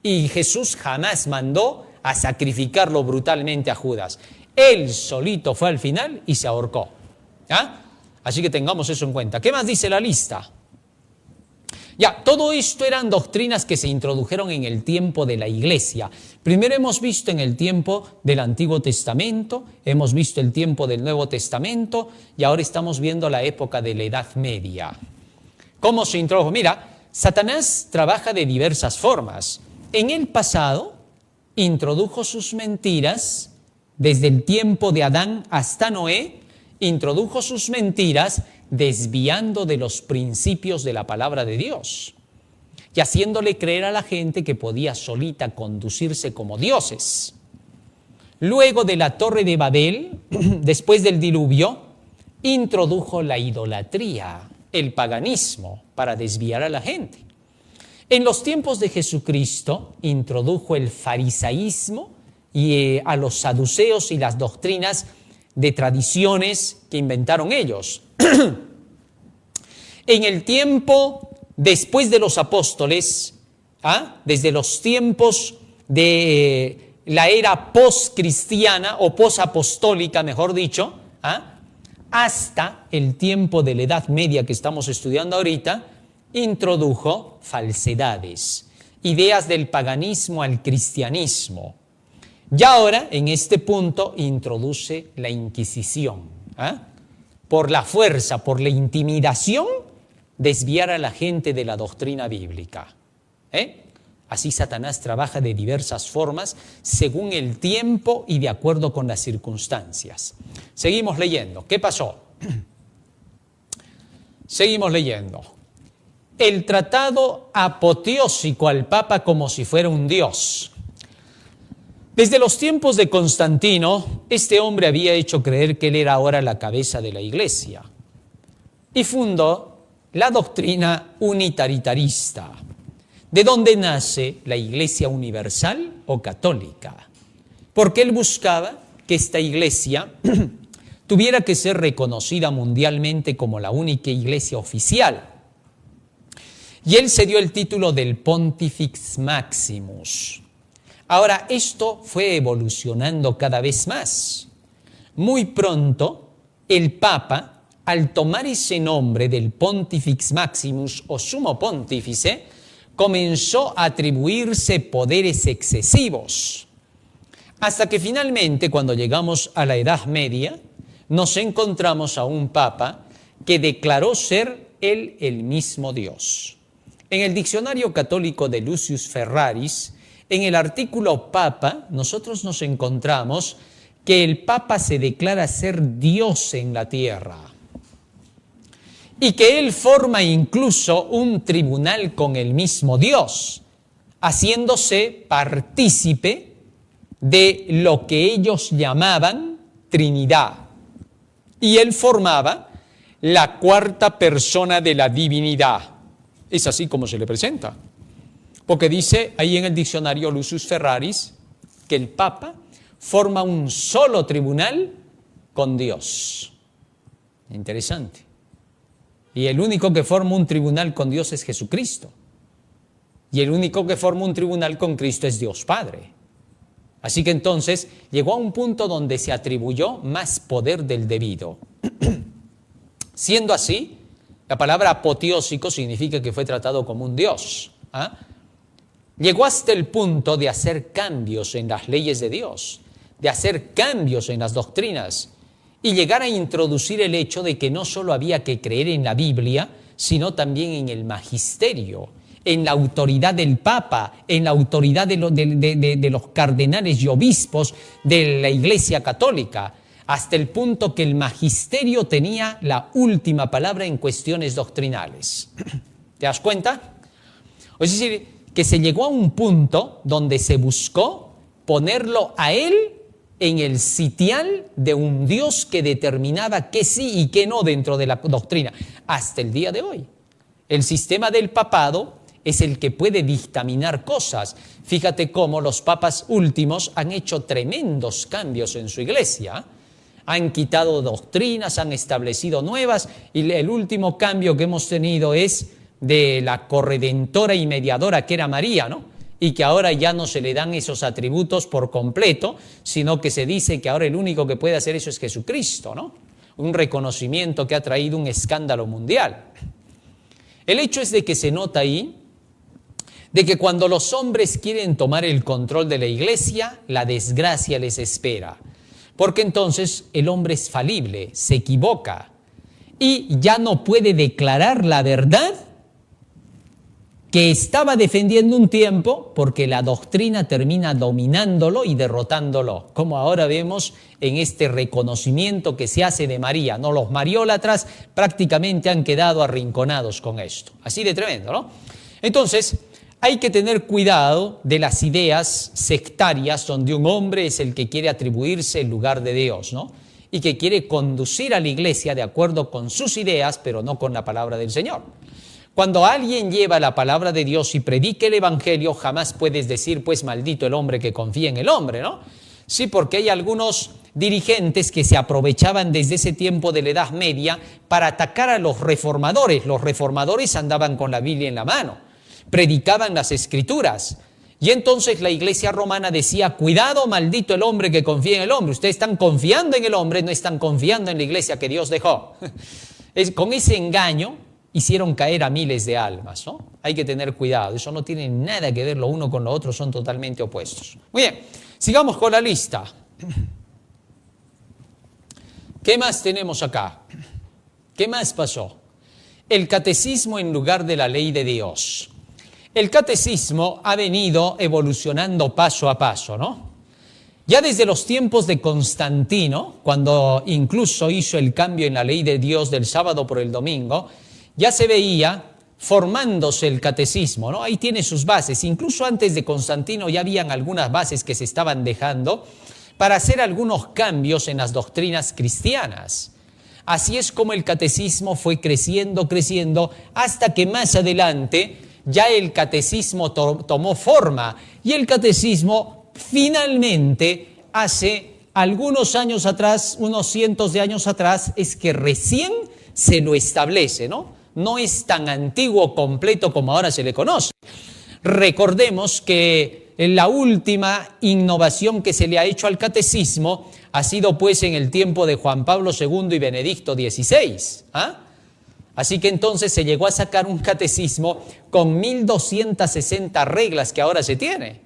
y Jesús jamás mandó a sacrificarlo brutalmente a Judas. Él solito fue al final y se ahorcó. ¿Ah? Así que tengamos eso en cuenta. ¿Qué más dice la lista? Ya, todo esto eran doctrinas que se introdujeron en el tiempo de la iglesia. Primero hemos visto en el tiempo del Antiguo Testamento, hemos visto el tiempo del Nuevo Testamento y ahora estamos viendo la época de la Edad Media. ¿Cómo se introdujo? Mira, Satanás trabaja de diversas formas. En el pasado introdujo sus mentiras desde el tiempo de Adán hasta Noé, introdujo sus mentiras desviando de los principios de la palabra de Dios y haciéndole creer a la gente que podía solita conducirse como dioses. Luego de la Torre de Babel, después del diluvio, introdujo la idolatría. el paganismo para desviar a la gente. En los tiempos de Jesucristo introdujo el farisaísmo y a los saduceos y las doctrinas de tradiciones que inventaron ellos. En el tiempo después de los apóstoles, desde los tiempos de la era post-cristiana o post-apostólica, mejor dicho, hasta el tiempo de la Edad Media que estamos estudiando ahorita, introdujo falsedades, ideas del paganismo al cristianismo. Y ahora, en este punto, introduce la Inquisición. Por la fuerza, por la intimidación, desviar a la gente de la doctrina bíblica. Así Satanás trabaja de diversas formas, según el tiempo y de acuerdo con las circunstancias. Seguimos leyendo. ¿Qué pasó? Seguimos leyendo. El tratado apoteósico al Papa como si fuera un dios. Desde los tiempos de Constantino, este hombre había hecho creer que él era ahora la cabeza de la Iglesia y fundó la doctrina unitaritarista, de donde nace la Iglesia universal o católica, porque él buscaba que esta Iglesia tuviera que ser reconocida mundialmente como la única Iglesia oficial. Y él se dio el título del Pontifex Maximus. Ahora, esto fue evolucionando cada vez más. Muy pronto, el Papa, al tomar ese nombre del Pontifex Maximus o Sumo Pontífice, comenzó a atribuirse poderes excesivos. Hasta que finalmente, cuando llegamos a la Edad Media, nos encontramos a un Papa que declaró ser él el mismo Dios. En el diccionario católico de Lucius Ferraris, en el artículo Papa, nosotros nos encontramos que el Papa se declara ser Dios en la tierra y que él forma incluso un tribunal con el mismo Dios, haciéndose partícipe de lo que ellos llamaban Trinidad. Y él formaba la cuarta persona de la divinidad. Es así como se le presenta. Porque dice ahí en el diccionario Lucius Ferraris que el Papa forma un solo tribunal con Dios. Interesante. Y el único que forma un tribunal con Dios es Jesucristo. Y el único que forma un tribunal con Cristo es Dios Padre. Así que entonces llegó a un punto donde se atribuyó más poder del debido. Siendo así, la palabra apoteósico significa que fue tratado como un Dios. Llegó hasta el punto de hacer cambios en las leyes de Dios, de hacer cambios en las doctrinas y llegar a introducir el hecho de que no solo había que creer en la Biblia, sino también en el magisterio, en la autoridad del Papa, en la autoridad de los cardenales y obispos de la Iglesia Católica, hasta el punto que el magisterio tenía la última palabra en cuestiones doctrinales. ¿Te das cuenta? Es decir, que se llegó a un punto donde se buscó ponerlo a él en el sitial de un Dios que determinaba qué sí y qué no dentro de la doctrina. Hasta el día de hoy. El sistema del papado es el que puede dictaminar cosas. Fíjate cómo los papas últimos han hecho tremendos cambios en su iglesia. Han quitado doctrinas, han establecido nuevas, y el último cambio que hemos tenido es de la corredentora y mediadora que era María, ¿no? Y que ahora ya no se le dan esos atributos por completo, sino que se dice que ahora el único que puede hacer eso es Jesucristo, ¿no? Un reconocimiento que ha traído un escándalo mundial. El hecho es de que se nota ahí de que cuando los hombres quieren tomar el control de la iglesia, la desgracia les espera. Porque entonces el hombre es falible, se equivoca y ya no puede declarar la verdad que estaba defendiendo un tiempo, porque la doctrina termina dominándolo y derrotándolo, como ahora vemos en este reconocimiento que se hace de María, ¿no? Los mariólatras prácticamente han quedado arrinconados con esto, así de tremendo, ¿no? Entonces, hay que tener cuidado de las ideas sectarias donde un hombre es el que quiere atribuirse el lugar de Dios, ¿no? y que quiere conducir a la iglesia de acuerdo con sus ideas, pero no con la palabra del Señor. Cuando alguien lleva la palabra de Dios y predica el evangelio, jamás puedes decir, pues maldito el hombre que confía en el hombre, ¿no? Sí, porque hay algunos dirigentes que se aprovechaban desde ese tiempo de la Edad Media para atacar a los reformadores. Los reformadores andaban con la Biblia en la mano, predicaban las Escrituras. Y entonces la iglesia romana decía, cuidado, maldito el hombre que confía en el hombre. Ustedes están confiando en el hombre, no están confiando en la iglesia que Dios dejó. Con ese engaño hicieron caer a miles de almas, ¿no? Hay que tener cuidado, eso no tiene nada que ver lo uno con lo otro, son totalmente opuestos. Muy bien, sigamos con la lista. ¿Qué más tenemos acá? ¿Qué más pasó? El catecismo en lugar de la ley de Dios. El catecismo ha venido evolucionando paso a paso, ¿no? Ya desde los tiempos de Constantino, cuando incluso hizo el cambio en la ley de Dios del sábado por el domingo, ya se veía formándose el catecismo, ¿no? Ahí tiene sus bases. Incluso antes de Constantino ya habían algunas bases que se estaban dejando para hacer algunos cambios en las doctrinas cristianas. Así es como el catecismo fue creciendo, hasta que más adelante ya el catecismo tomó forma. Y el catecismo finalmente, hace algunos años atrás, unos cientos de años atrás, es que recién se lo establece, ¿no? No es tan antiguo, completo como ahora se le conoce. Recordemos que la última innovación que se le ha hecho al catecismo ha sido pues en el tiempo de Juan Pablo II y Benedicto XVI. Así que entonces se llegó a sacar un catecismo con 1260 reglas que ahora se tiene.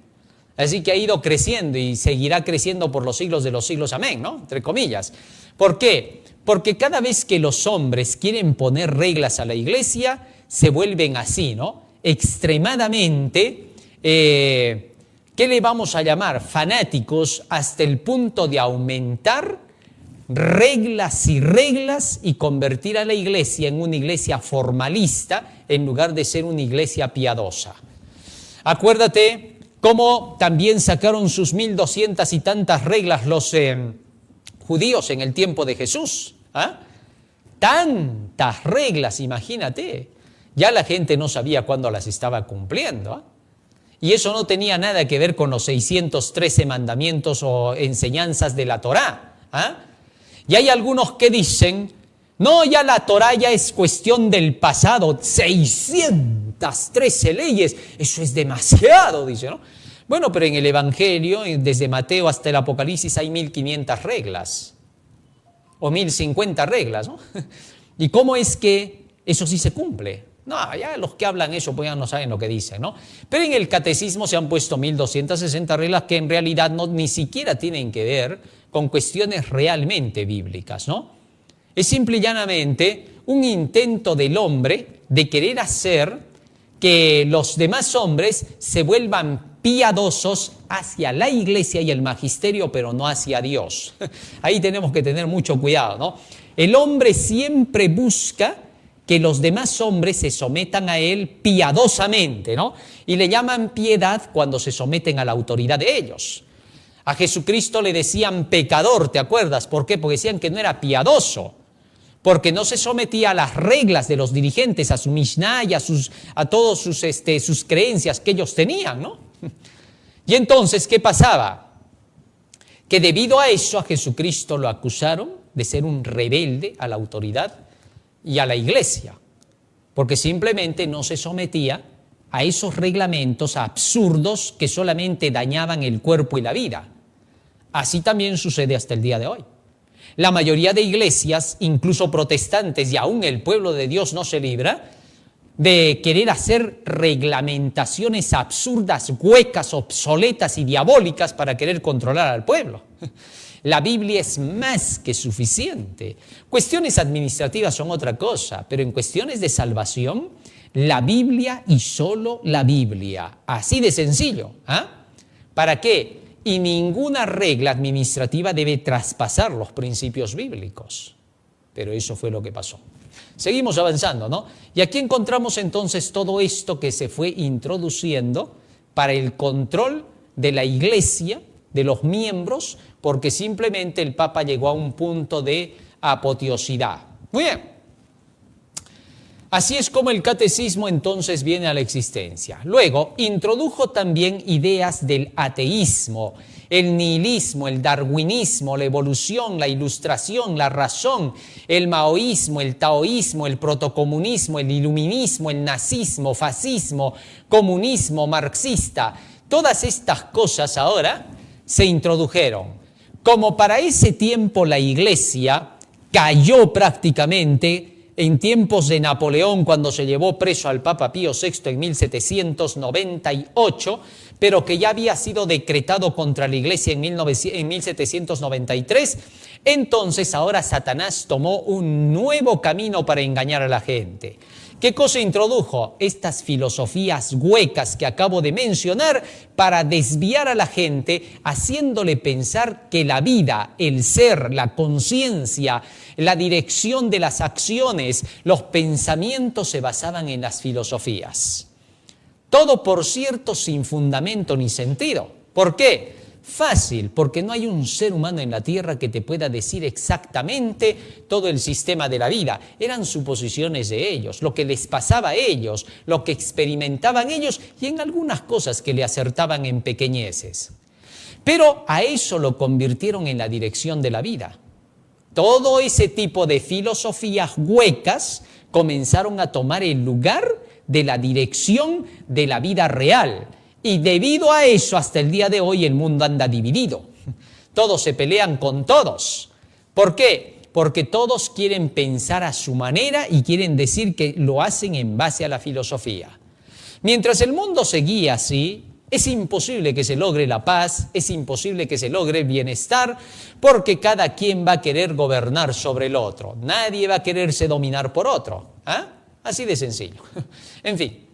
Así que ha ido creciendo y seguirá creciendo por los siglos de los siglos, amén, ¿no? Entre comillas. ¿Por qué? Porque cada vez que los hombres quieren poner reglas a la iglesia, se vuelven así, ¿no? Extremadamente, ¿qué le vamos a llamar? Fanáticos, hasta el punto de aumentar reglas y convertir a la iglesia en una iglesia formalista en lugar de ser una iglesia piadosa. Acuérdate cómo también sacaron sus 1200 y tantas reglas los judíos en el tiempo de Jesús. Tantas reglas, imagínate. Ya la gente no sabía cuándo las estaba cumpliendo. Y eso no tenía nada que ver con los 613 mandamientos o enseñanzas de la Torá. Y hay algunos que dicen, no, ya la Torá ya es cuestión del pasado, 613 leyes, eso es demasiado, dice, ¿no? Bueno, pero en el Evangelio, desde Mateo hasta el Apocalipsis, hay 1500 reglas, o 1050 reglas, ¿no? ¿Y cómo es que eso sí se cumple? No, ya los que hablan eso pues ya no saben lo que dicen, ¿no? Pero en el catecismo se han puesto 1260 reglas que en realidad ni siquiera tienen que ver con cuestiones realmente bíblicas, ¿no? Es simple y llanamente un intento del hombre de querer hacer que los demás hombres se vuelvan piadosos hacia la iglesia y el magisterio, pero no hacia Dios. Ahí tenemos que tener mucho cuidado, ¿no? El hombre siempre busca que los demás hombres se sometan a él piadosamente, ¿no? Y le llaman piedad cuando se someten a la autoridad de ellos. A Jesucristo le decían pecador, ¿te acuerdas? ¿Por qué? Porque decían que no era piadoso, porque no se sometía a las reglas de los dirigentes, a su Mishnah y a todas sus creencias que ellos tenían, ¿no? Y entonces, ¿qué pasaba? Que debido a eso a Jesucristo lo acusaron de ser un rebelde a la autoridad y a la iglesia, porque simplemente no se sometía a esos reglamentos absurdos que solamente dañaban el cuerpo y la vida. Así también sucede hasta el día de hoy. La mayoría de iglesias, incluso protestantes, y aún el pueblo de Dios no se libra de querer hacer reglamentaciones absurdas, huecas, obsoletas y diabólicas para querer controlar al pueblo. La Biblia es más que suficiente. Cuestiones administrativas son otra cosa, pero en cuestiones de salvación, la Biblia y solo la Biblia. Así de sencillo. ¿Para qué? Y ninguna regla administrativa debe traspasar los principios bíblicos. Pero eso fue lo que pasó. Seguimos avanzando, ¿no? Y aquí encontramos entonces todo esto que se fue introduciendo para el control de la iglesia, de los miembros, porque simplemente el Papa llegó a un punto de apoteosidad. Muy bien. Así es como el catecismo entonces viene a la existencia. Luego, introdujo también ideas del ateísmo, el nihilismo, el darwinismo, la evolución, la ilustración, la razón, el maoísmo, el taoísmo, el protocomunismo, el iluminismo, el nazismo, fascismo, comunismo, marxista. Todas estas cosas ahora se introdujeron. Como para ese tiempo la Iglesia cayó prácticamente en tiempos de Napoleón, cuando se llevó preso al Papa Pío VI en 1798, pero que ya había sido decretado contra la Iglesia en 1793, entonces ahora Satanás tomó un nuevo camino para engañar a la gente. ¿Qué cosa introdujo? Estas filosofías huecas que acabo de mencionar para desviar a la gente, haciéndole pensar que la vida, el ser, la conciencia, la dirección de las acciones, los pensamientos se basaban en las filosofías. Todo, por cierto, sin fundamento ni sentido. ¿Por qué? Fácil, porque no hay un ser humano en la tierra que te pueda decir exactamente todo el sistema de la vida. Eran suposiciones de ellos, lo que les pasaba a ellos, lo que experimentaban ellos y en algunas cosas que le acertaban en pequeñeces. Pero a eso lo convirtieron en la dirección de la vida. Todo ese tipo de filosofías huecas comenzaron a tomar el lugar de la dirección de la vida real. Y debido a eso, hasta el día de hoy, el mundo anda dividido. Todos se pelean con todos. ¿Por qué? Porque todos quieren pensar a su manera y quieren decir que lo hacen en base a la filosofía. Mientras el mundo seguía así, es imposible que se logre la paz, es imposible que se logre el bienestar, porque cada quien va a querer gobernar sobre el otro. Nadie va a quererse dominar por otro. Así de sencillo. En fin,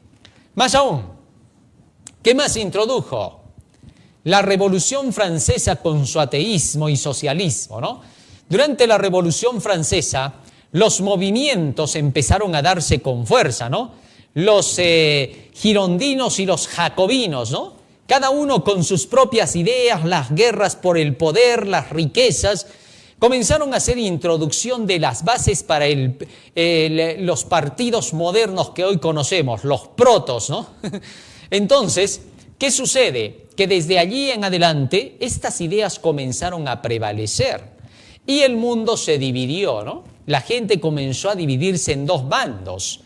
más aún. ¿Qué más introdujo? La Revolución Francesa con su ateísmo y socialismo, ¿no? Durante la Revolución Francesa, los movimientos empezaron a darse con fuerza, ¿no? Los girondinos y los jacobinos, ¿no? Cada uno con sus propias ideas, las guerras por el poder, las riquezas, comenzaron a hacer introducción de las bases para los partidos modernos que hoy conocemos, los protos, ¿no? Entonces, ¿qué sucede? Que desde allí en adelante estas ideas comenzaron a prevalecer y el mundo se dividió, ¿no? La gente comenzó a dividirse en dos bandos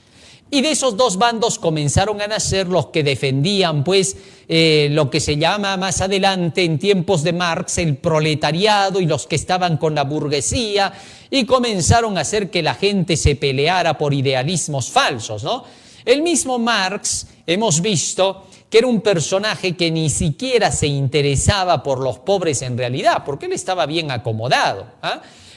y de esos dos bandos comenzaron a nacer los que defendían pues lo que se llama más adelante en tiempos de Marx el proletariado y los que estaban con la burguesía y comenzaron a hacer que la gente se peleara por idealismos falsos, ¿no? El mismo Marx, hemos visto que era un personaje que ni siquiera se interesaba por los pobres en realidad, porque él estaba bien acomodado.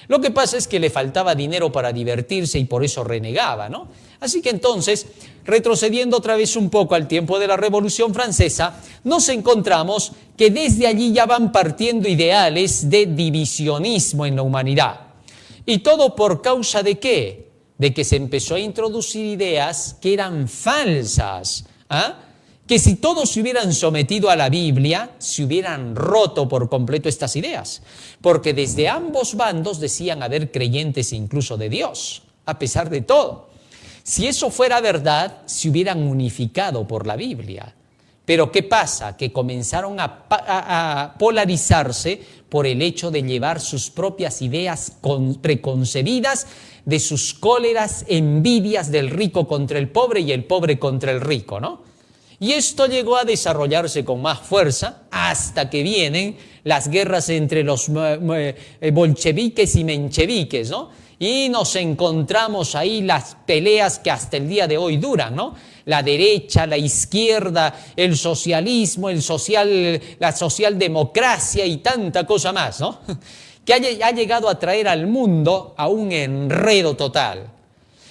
Lo que pasa es que le faltaba dinero para divertirse y por eso renegaba, ¿no? Así que entonces, retrocediendo otra vez un poco al tiempo de la Revolución Francesa, nos encontramos que desde allí ya van partiendo ideales de divisionismo en la humanidad. ¿Y todo por causa de qué? De que se empezó a introducir ideas que eran falsas, que si todos se hubieran sometido a la Biblia, se hubieran roto por completo estas ideas, porque desde ambos bandos decían haber creyentes incluso de Dios, a pesar de todo. Si eso fuera verdad, se hubieran unificado por la Biblia. Pero ¿qué pasa? Que comenzaron a polarizarse por el hecho de llevar sus propias ideas preconcebidas, de sus cóleras, envidias del rico contra el pobre y el pobre contra el rico, ¿no? Y esto llegó a desarrollarse con más fuerza hasta que vienen las guerras entre los bolcheviques y mencheviques, ¿no? Y nos encontramos ahí las peleas que hasta el día de hoy duran, ¿no? La derecha, la izquierda, el socialismo, la socialdemocracia y tanta cosa más, ¿no? Que ha llegado a traer al mundo a un enredo total.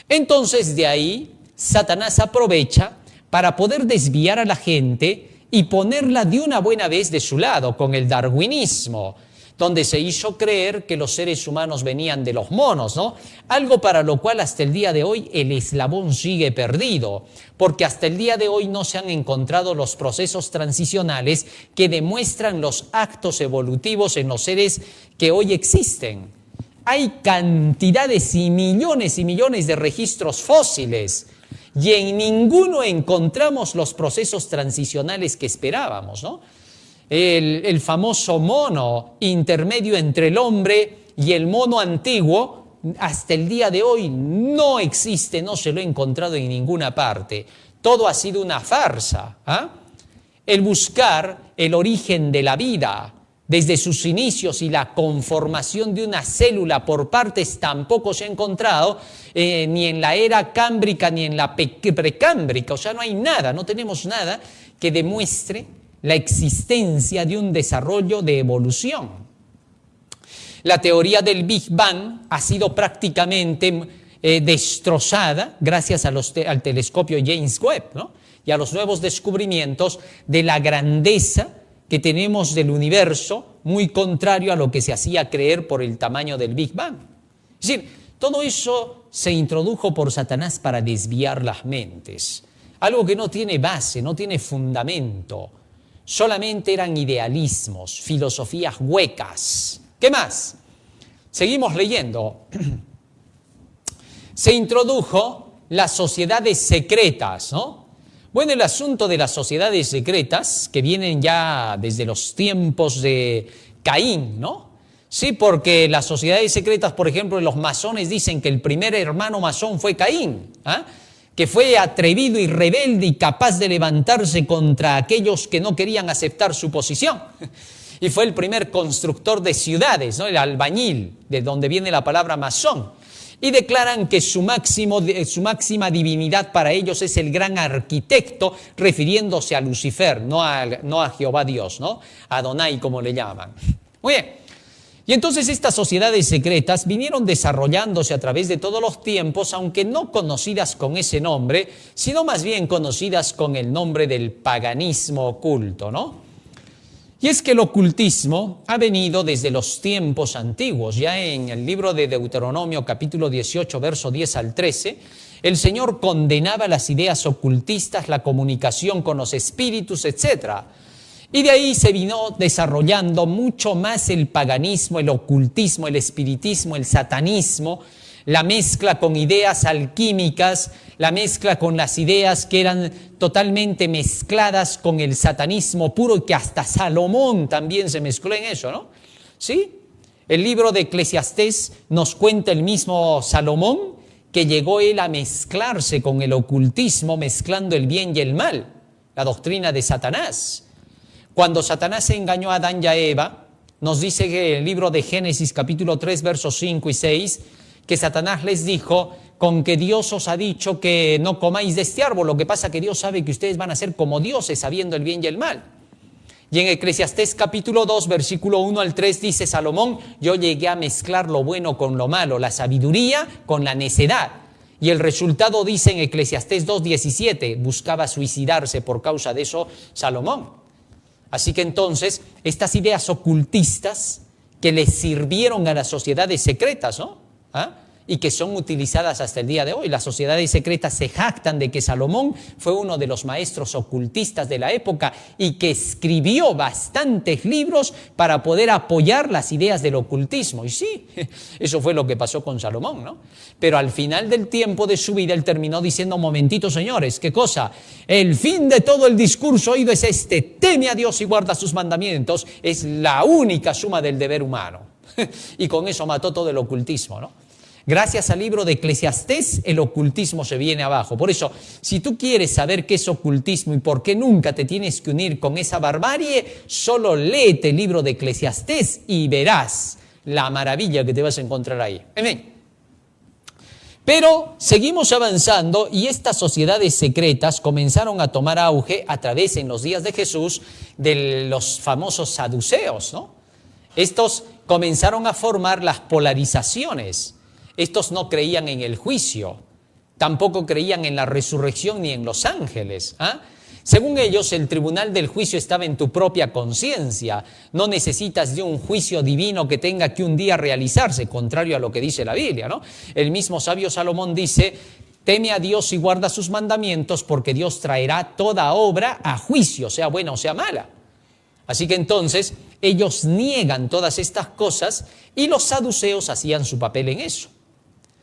Entonces de ahí Satanás aprovecha para poder desviar a la gente y ponerla de una buena vez de su lado con el darwinismo. donde se hizo creer que los seres humanos venían de los monos, ¿no? Algo para lo cual hasta el día de hoy el eslabón sigue perdido, porque hasta el día de hoy no se han encontrado los procesos transicionales que demuestran los actos evolutivos en los seres que hoy existen. Hay cantidades y millones de registros fósiles y en ninguno encontramos los procesos transicionales que esperábamos, ¿no? El famoso mono intermedio entre el hombre y el mono antiguo, hasta el día de hoy no existe, no se lo he encontrado en ninguna parte. Todo ha sido una farsa, ¿ah? El buscar el origen de la vida desde sus inicios y la conformación de una célula por partes tampoco se ha encontrado ni en la era cámbrica ni en la precámbrica. O sea, no hay nada, no tenemos nada que demuestre la existencia de un desarrollo de evolución. La teoría del Big Bang ha sido prácticamente destrozada gracias al telescopio James Webb, ¿no? Y a los nuevos descubrimientos de la grandeza que tenemos del universo, muy contrario a lo que se hacía creer por el tamaño del Big Bang. Es decir, todo eso se introdujo por Satanás para desviar las mentes. Algo que no tiene base, no tiene fundamento. Solamente eran idealismos, filosofías huecas. ¿Qué más? Seguimos leyendo. Se introdujo las sociedades secretas, ¿no? Bueno, el asunto de las sociedades secretas, que vienen ya desde los tiempos de Caín, ¿no? Sí, porque las sociedades secretas, por ejemplo, los masones dicen que el primer hermano masón fue Caín, ¿ah? Que fue atrevido y rebelde y capaz de levantarse contra aquellos que no querían aceptar su posición. Y fue el primer constructor de ciudades, ¿no? El albañil, de donde viene la palabra masón. Y declaran que su máxima divinidad para ellos es el gran arquitecto, refiriéndose a Lucifer, no a Jehová Dios, ¿no? Adonai, como le llaman. Muy bien. Y entonces estas sociedades secretas vinieron desarrollándose a través de todos los tiempos, aunque no conocidas con ese nombre, sino más bien conocidas con el nombre del paganismo oculto, ¿no? Y es que el ocultismo ha venido desde los tiempos antiguos. Ya en el libro de Deuteronomio, capítulo 18, verso 10 al 13, el Señor condenaba las ideas ocultistas, la comunicación con los espíritus, etc. Y de ahí se vino desarrollando mucho más el paganismo, el ocultismo, el espiritismo, el satanismo, la mezcla con ideas alquímicas, la mezcla con las ideas que eran totalmente mezcladas con el satanismo puro y que hasta Salomón también se mezcló en eso, ¿no? ¿Sí? El libro de Eclesiastés nos cuenta el mismo Salomón que llegó él a mezclarse con el ocultismo, mezclando el bien y el mal, la doctrina de Satanás. Cuando Satanás engañó a Adán y a Eva, nos dice que el libro de Génesis capítulo 3, versos 5 y 6, que Satanás les dijo, con que Dios os ha dicho que no comáis de este árbol, lo que pasa que Dios sabe que ustedes van a ser como dioses, sabiendo el bien y el mal. Y en Eclesiastés capítulo 2, versículo 1 al 3 dice Salomón, yo llegué a mezclar lo bueno con lo malo, la sabiduría con la necedad. Y el resultado dice en Eclesiastés 2:17, buscaba suicidarse por causa de eso Salomón. Así que entonces, estas ideas ocultistas que les sirvieron a las sociedades secretas, ¿no? ¿Ah? Y que son utilizadas hasta el día de hoy. Las sociedades secretas se jactan de que Salomón fue uno de los maestros ocultistas de la época y que escribió bastantes libros para poder apoyar las ideas del ocultismo. Y sí, eso fue lo que pasó con Salomón, ¿no? Pero al final del tiempo de su vida, él terminó diciendo, momentito, señores, ¿qué cosa? El fin de todo el discurso oído es este, teme a Dios y guarda sus mandamientos, es la única suma del deber humano. Y con eso mató todo el ocultismo, ¿no? Gracias al libro de Eclesiastés, el ocultismo se viene abajo. Por eso, si tú quieres saber qué es ocultismo y por qué nunca te tienes que unir con esa barbarie, solo léete el libro de Eclesiastés y verás la maravilla que te vas a encontrar ahí. En fin. Pero seguimos avanzando y estas sociedades secretas comenzaron a tomar auge a través, en los días de Jesús, de los famosos saduceos, ¿no? Estos comenzaron a formar las polarizaciones. Estos no creían en el juicio, tampoco creían en la resurrección ni en los ángeles, ¿ah? Según ellos, el tribunal del juicio estaba en tu propia conciencia. No necesitas de un juicio divino que tenga que un día realizarse, contrario a lo que dice la Biblia, ¿no? El mismo sabio Salomón dice: teme a Dios y guarda sus mandamientos, porque Dios traerá toda obra a juicio, sea buena o sea mala. Así que entonces ellos niegan todas estas cosas y los saduceos hacían su papel en eso.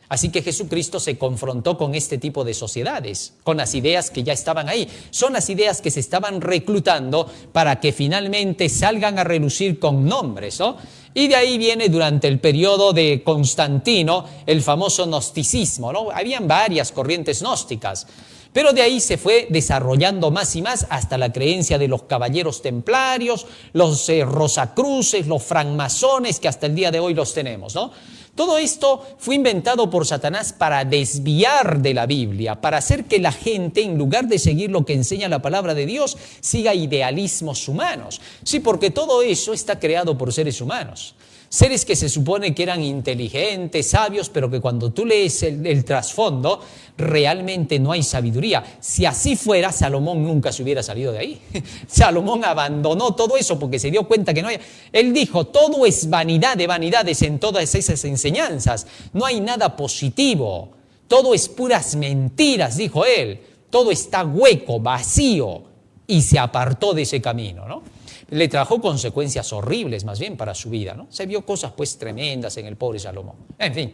Así que Jesucristo se confrontó con este tipo de sociedades, con las ideas que ya estaban ahí. Son las ideas que se estaban reclutando para que finalmente salgan a relucir con nombres, ¿no? Y de ahí viene, durante el periodo de Constantino, el famoso gnosticismo, ¿no? Habían varias corrientes gnósticas, pero de ahí se fue desarrollando más y más hasta la creencia de los caballeros templarios, los rosacruces, los francmasones, que hasta el día de hoy los tenemos, ¿no? Todo esto fue inventado por Satanás para desviar de la Biblia, para hacer que la gente, en lugar de seguir lo que enseña la palabra de Dios, siga idealismos humanos. Sí, porque todo eso está creado por seres humanos. Seres que se supone que eran inteligentes, sabios, pero que cuando tú lees el trasfondo, realmente no hay sabiduría. Si así fuera, Salomón nunca se hubiera salido de ahí. Salomón abandonó todo eso porque se dio cuenta que no hay... Él dijo: todo es vanidad de vanidades en todas esas enseñanzas. No hay nada positivo. Todo es puras mentiras, dijo él. Todo está hueco, vacío. Y se apartó de ese camino, ¿no? Le trajo consecuencias horribles más bien para su vida, ¿no? Se vio cosas pues tremendas en el pobre Salomón. En fin,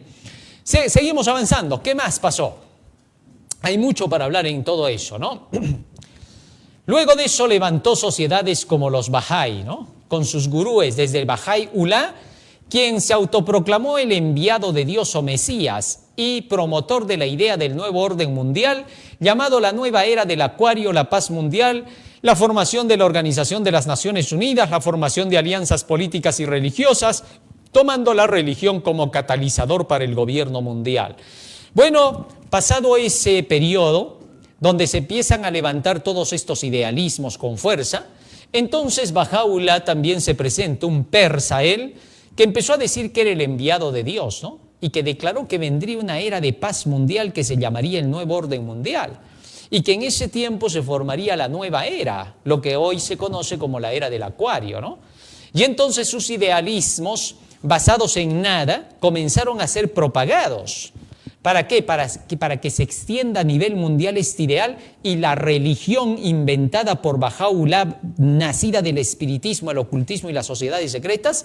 seguimos avanzando. ¿Qué más pasó? Hay mucho para hablar en todo eso, ¿no? Luego de eso levantó sociedades como los Bahá'í, ¿no? Con sus gurúes, desde el Bahá'í Ullah, quien se autoproclamó el enviado de Dios o Mesías y promotor de la idea del nuevo orden mundial, llamado la nueva era del acuario, la paz mundial, la formación de la Organización de las Naciones Unidas, la formación de alianzas políticas y religiosas, tomando la religión como catalizador para el gobierno mundial. Bueno, pasado ese periodo, donde se empiezan a levantar todos estos idealismos con fuerza, entonces Bahá'u'lláh también se presenta, un persa él, que empezó a decir que era el enviado de Dios, ¿no? Y que declaró que vendría una era de paz mundial que se llamaría el nuevo orden mundial. Y que en ese tiempo se formaría la nueva era, lo que hoy se conoce como la era del acuario, ¿no? Y entonces sus idealismos, basados en nada, comenzaron a ser propagados. ¿Para qué? Para que se extienda a nivel mundial este ideal y la religión inventada por Bahá'u'lláh, nacida del espiritismo, el ocultismo y las sociedades secretas,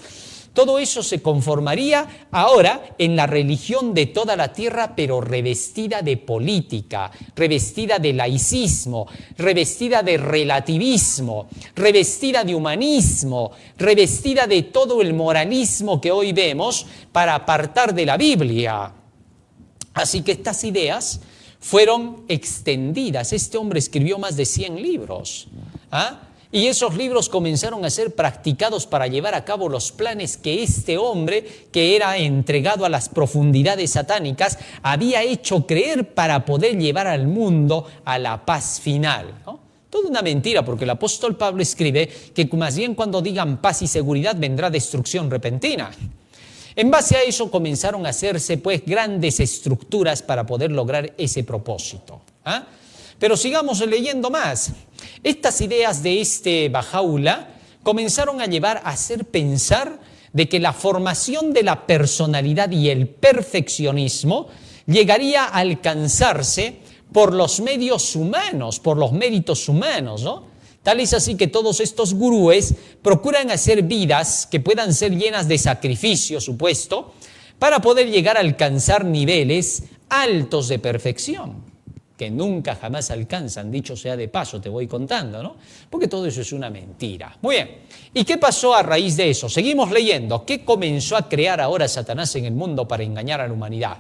todo eso se conformaría ahora en la religión de toda la tierra, pero revestida de política, revestida de laicismo, revestida de relativismo, revestida de humanismo, revestida de todo el moralismo que hoy vemos para apartar de la Biblia. Así que estas ideas fueron extendidas. Este hombre escribió más de 100 libros. Y esos libros comenzaron a ser practicados para llevar a cabo los planes que este hombre, que era entregado a las profundidades satánicas, había hecho creer para poder llevar al mundo a la paz final, ¿no? Toda una mentira, porque el apóstol Pablo escribe que más bien cuando digan paz y seguridad vendrá destrucción repentina. En base a eso comenzaron a hacerse pues grandes estructuras para poder lograr ese propósito. Pero sigamos leyendo más. Estas ideas de este Bahá'u'lláh comenzaron a llevar a hacer pensar de que la formación de la personalidad y el perfeccionismo llegaría a alcanzarse por los medios humanos, por los méritos humanos, ¿no? Tal es así que todos estos gurúes procuran hacer vidas que puedan ser llenas de sacrificio, supuesto, para poder llegar a alcanzar niveles altos de perfección, que nunca jamás alcanzan, dicho sea de paso, te voy contando, ¿no? Porque todo eso es una mentira. Muy bien, ¿y qué pasó a raíz de eso? Seguimos leyendo. ¿Qué comenzó a crear ahora Satanás en el mundo para engañar a la humanidad?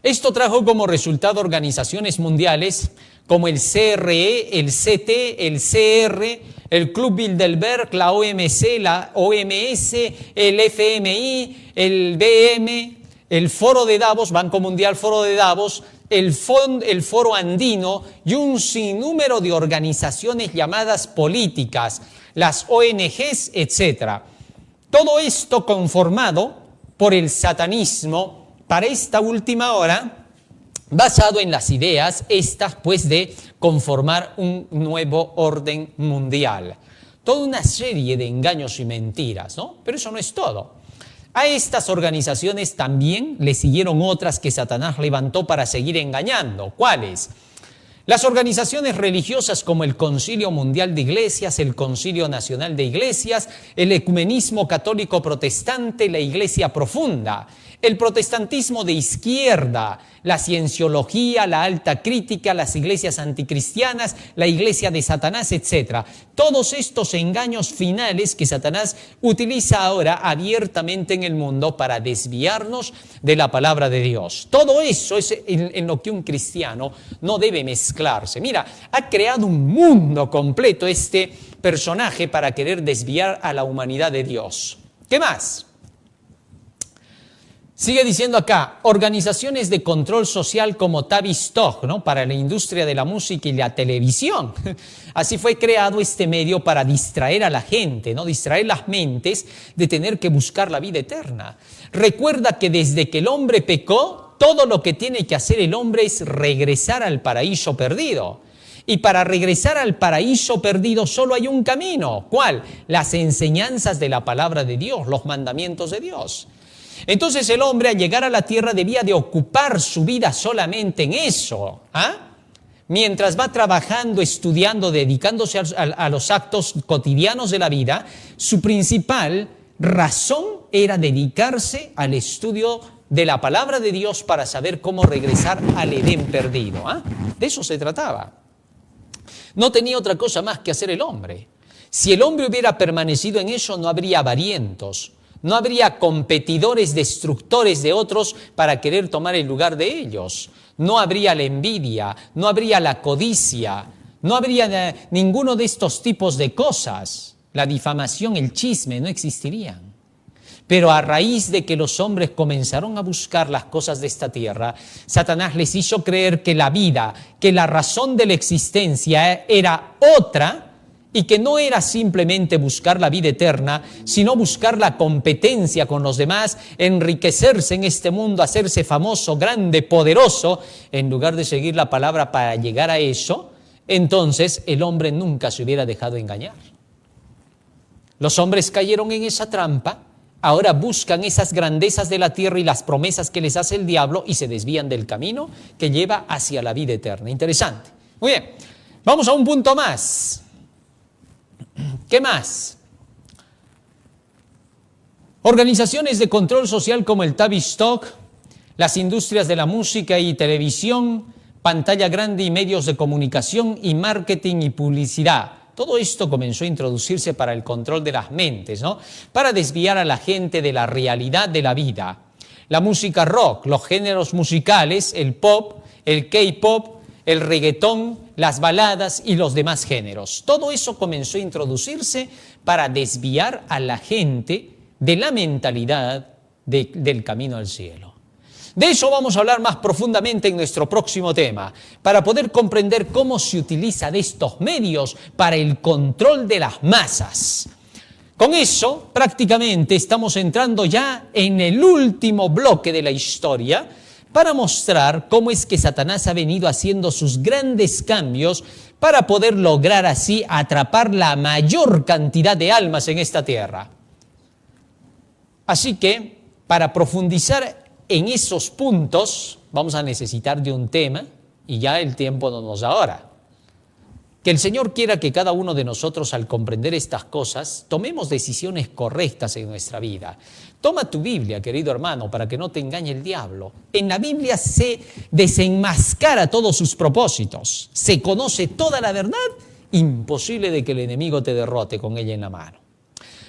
Esto trajo como resultado organizaciones mundiales como el CRE, el CT, el CR, el Club Bilderberg, la OMC, la OMS, el FMI, el BM, el Foro de Davos, Banco Mundial, Foro de Davos, el Foro Andino y un sinnúmero de organizaciones llamadas políticas, las ONGs, etc. Todo esto conformado por el satanismo para esta última hora, basado en las ideas estas pues de conformar un nuevo orden mundial. Toda una serie de engaños y mentiras, ¿no? Pero eso no es todo. A estas organizaciones también le siguieron otras que Satanás levantó para seguir engañando. ¿Cuáles? Las organizaciones religiosas como el Concilio Mundial de Iglesias, el Concilio Nacional de Iglesias, el Ecumenismo Católico Protestante, la Iglesia Profunda, el protestantismo de izquierda, la cienciología, la alta crítica, las iglesias anticristianas, la iglesia de Satanás, etc. Todos estos engaños finales que Satanás utiliza ahora abiertamente en el mundo para desviarnos de la palabra de Dios. Todo eso es en lo que un cristiano no debe mezclarse. Mira, ha creado un mundo completo este personaje para querer desviar a la humanidad de Dios. ¿Qué más? Sigue diciendo acá, organizaciones de control social como Tavistock, ¿no? Para la industria de la música y la televisión. Así fue creado este medio para distraer a la gente, ¿no? Distraer las mentes de tener que buscar la vida eterna. Recuerda que desde que el hombre pecó, todo lo que tiene que hacer el hombre es regresar al paraíso perdido. Y para regresar al paraíso perdido solo hay un camino. ¿Cuál? Las enseñanzas de la palabra de Dios, los mandamientos de Dios. Entonces el hombre al llegar a la tierra debía de ocupar su vida solamente en eso. Mientras va trabajando, estudiando, dedicándose a los actos cotidianos de la vida, su principal razón era dedicarse al estudio de la palabra de Dios para saber cómo regresar al Edén perdido. De eso se trataba. No tenía otra cosa más que hacer el hombre. Si el hombre hubiera permanecido en eso, no habría avarientos. No habría competidores destructores de otros para querer tomar el lugar de ellos. No habría la envidia, no habría la codicia, no habría ninguno de estos tipos de cosas. La difamación, el chisme no existirían. Pero a raíz de que los hombres comenzaron a buscar las cosas de esta tierra, Satanás les hizo creer que la vida, que la razón de la existencia era otra, y que no era simplemente buscar la vida eterna, sino buscar la competencia con los demás, enriquecerse en este mundo, hacerse famoso, grande, poderoso, en lugar de seguir la palabra para llegar a eso. Entonces el hombre nunca se hubiera dejado engañar. Los hombres cayeron en esa trampa, ahora buscan esas grandezas de la tierra y las promesas que les hace el diablo y se desvían del camino que lleva hacia la vida eterna. Interesante. Muy bien, vamos a un punto más. ¿Qué más? Organizaciones de control social como el Tavistock, las industrias de la música y televisión, pantalla grande y medios de comunicación y marketing y publicidad. Todo esto comenzó a introducirse para el control de las mentes, ¿no? Para desviar a la gente de la realidad de la vida. La música rock, los géneros musicales, el pop, el K-pop, el reggaetón, las baladas y los demás géneros. Todo eso comenzó a introducirse para desviar a la gente de la mentalidad del camino al cielo. De eso vamos a hablar más profundamente en nuestro próximo tema, para poder comprender cómo se utiliza de estos medios para el control de las masas. Con eso, prácticamente estamos entrando ya en el último bloque de la historia, para mostrar cómo es que Satanás ha venido haciendo sus grandes cambios para poder lograr así atrapar la mayor cantidad de almas en esta tierra. Así que, para profundizar en esos puntos, vamos a necesitar de un tema, y ya el tiempo no nos da ahora. Que el Señor quiera que cada uno de nosotros, al comprender estas cosas, tomemos decisiones correctas en nuestra vida. Toma tu Biblia, querido hermano, para que no te engañe el diablo. En la Biblia se desenmascara todos sus propósitos. Se conoce toda la verdad. Imposible de que el enemigo te derrote con ella en la mano.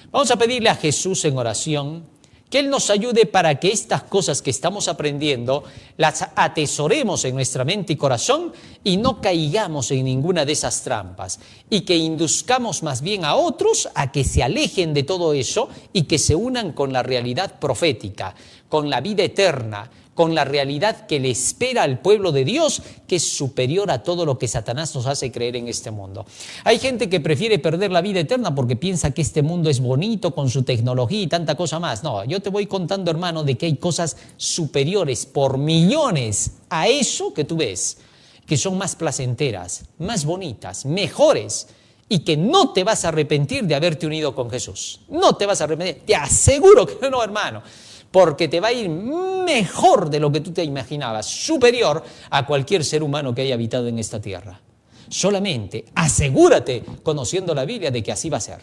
Vamos a pedirle a Jesús en oración que Él nos ayude para que estas cosas que estamos aprendiendo las atesoremos en nuestra mente y corazón y no caigamos en ninguna de esas trampas y que induzcamos más bien a otros a que se alejen de todo eso y que se unan con la realidad profética, con la vida eterna, con la realidad que le espera al pueblo de Dios, que es superior a todo lo que Satanás nos hace creer en este mundo. Hay gente que prefiere perder la vida eterna porque piensa que este mundo es bonito con su tecnología y tanta cosa más. No, yo te voy contando, hermano, de que hay cosas superiores por millones a eso que tú ves. que son más placenteras, más bonitas, mejores, y que no te vas a arrepentir de haberte unido con Jesús. No te vas a arrepentir, te aseguro que no, hermano, porque te va a ir mejor de lo que tú te imaginabas, superior a cualquier ser humano que haya habitado en esta tierra. Solamente asegúrate, conociendo la Biblia, de que así va a ser.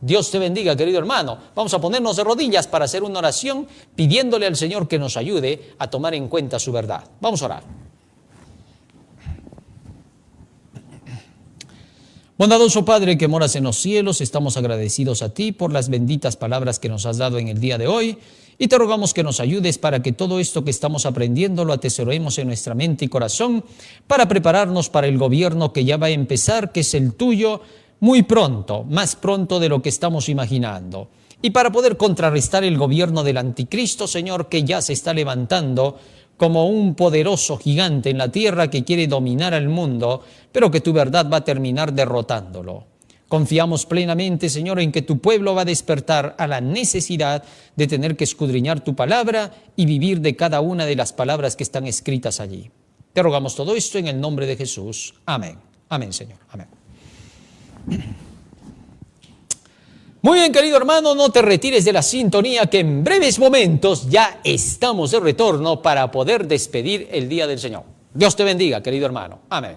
Dios te bendiga, querido hermano. Vamos a ponernos de rodillas para hacer una oración pidiéndole al Señor que nos ayude a tomar en cuenta su verdad. Vamos a orar. Bondadoso Padre que moras en los cielos, estamos agradecidos a ti por las benditas palabras que nos has dado en el día de hoy y te rogamos que nos ayudes para que todo esto que estamos aprendiendo lo atesoremos en nuestra mente y corazón para prepararnos para el gobierno que ya va a empezar, que es el tuyo, muy pronto, más pronto de lo que estamos imaginando. Y para poder contrarrestar el gobierno del anticristo, Señor, que ya se está levantando como un poderoso gigante en la tierra que quiere dominar al mundo, pero que tu verdad va a terminar derrotándolo. Confiamos plenamente, Señor, en que tu pueblo va a despertar a la necesidad de tener que escudriñar tu palabra y vivir de cada una de las palabras que están escritas allí. Te rogamos todo esto en el nombre de Jesús. Amén. Amén, Señor. Amén. Muy bien, querido hermano, no te retires de la sintonía, que en breves momentos ya estamos de retorno para poder despedir el día del Señor. Dios te bendiga, querido hermano. Amén.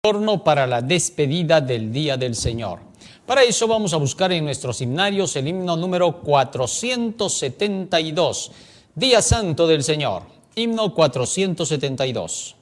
Retorno para la despedida del Día del Señor. Para eso vamos a buscar en nuestros himnarios el himno número 472, Día Santo del Señor, himno 472.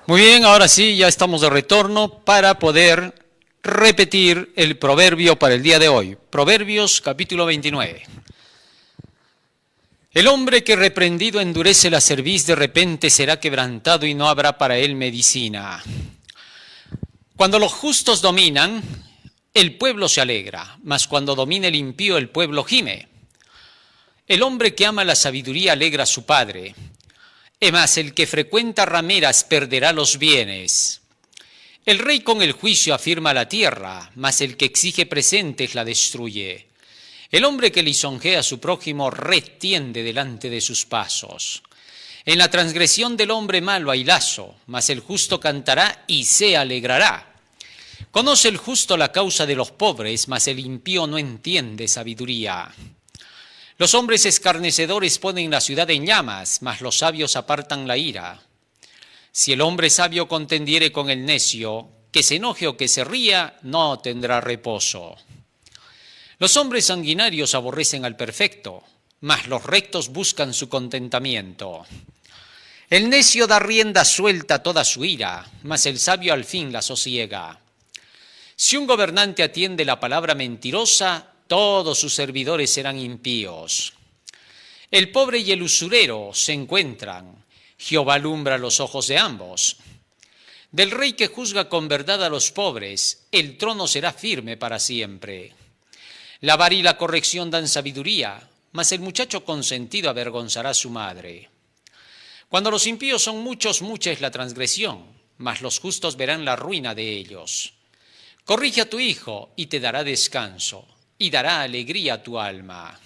Muy bien, ahora sí, ya estamos de retorno para poder repetir el proverbio para el día de hoy. Proverbios capítulo 29. El hombre que reprendido endurece la cerviz de repente será quebrantado y no habrá para él medicina. Cuando los justos dominan, el pueblo se alegra, mas cuando domina el impío, el pueblo gime. El hombre que ama la sabiduría alegra a su padre. Mas el que frecuenta rameras perderá los bienes. El rey con el juicio afirma la tierra, mas el que exige presentes la destruye. El hombre que lisonjea a su prójimo retiende delante de sus pasos. En la transgresión del hombre malo hay lazo, mas el justo cantará y se alegrará. Conoce el justo la causa de los pobres, mas el impío no entiende sabiduría. Los hombres escarnecedores ponen la ciudad en llamas, mas los sabios apartan la ira. Si el hombre sabio contendiere con el necio, que se enoje o que se ría, no tendrá reposo. Los hombres sanguinarios aborrecen al perfecto, mas los rectos buscan su contentamiento. El necio da rienda suelta a toda su ira, mas el sabio al fin la sosiega. Si un gobernante atiende la palabra mentirosa, todos sus servidores serán impíos. El pobre y el usurero se encuentran, Jehová alumbra los ojos de ambos. Del rey que juzga con verdad a los pobres, el trono será firme para siempre. La vara y la corrección dan sabiduría, mas el muchacho consentido avergonzará a su madre. Cuando los impíos son muchos, mucha es la transgresión, mas los justos verán la ruina de ellos. Corrige a tu hijo y te dará descanso, y dará alegría a tu alma.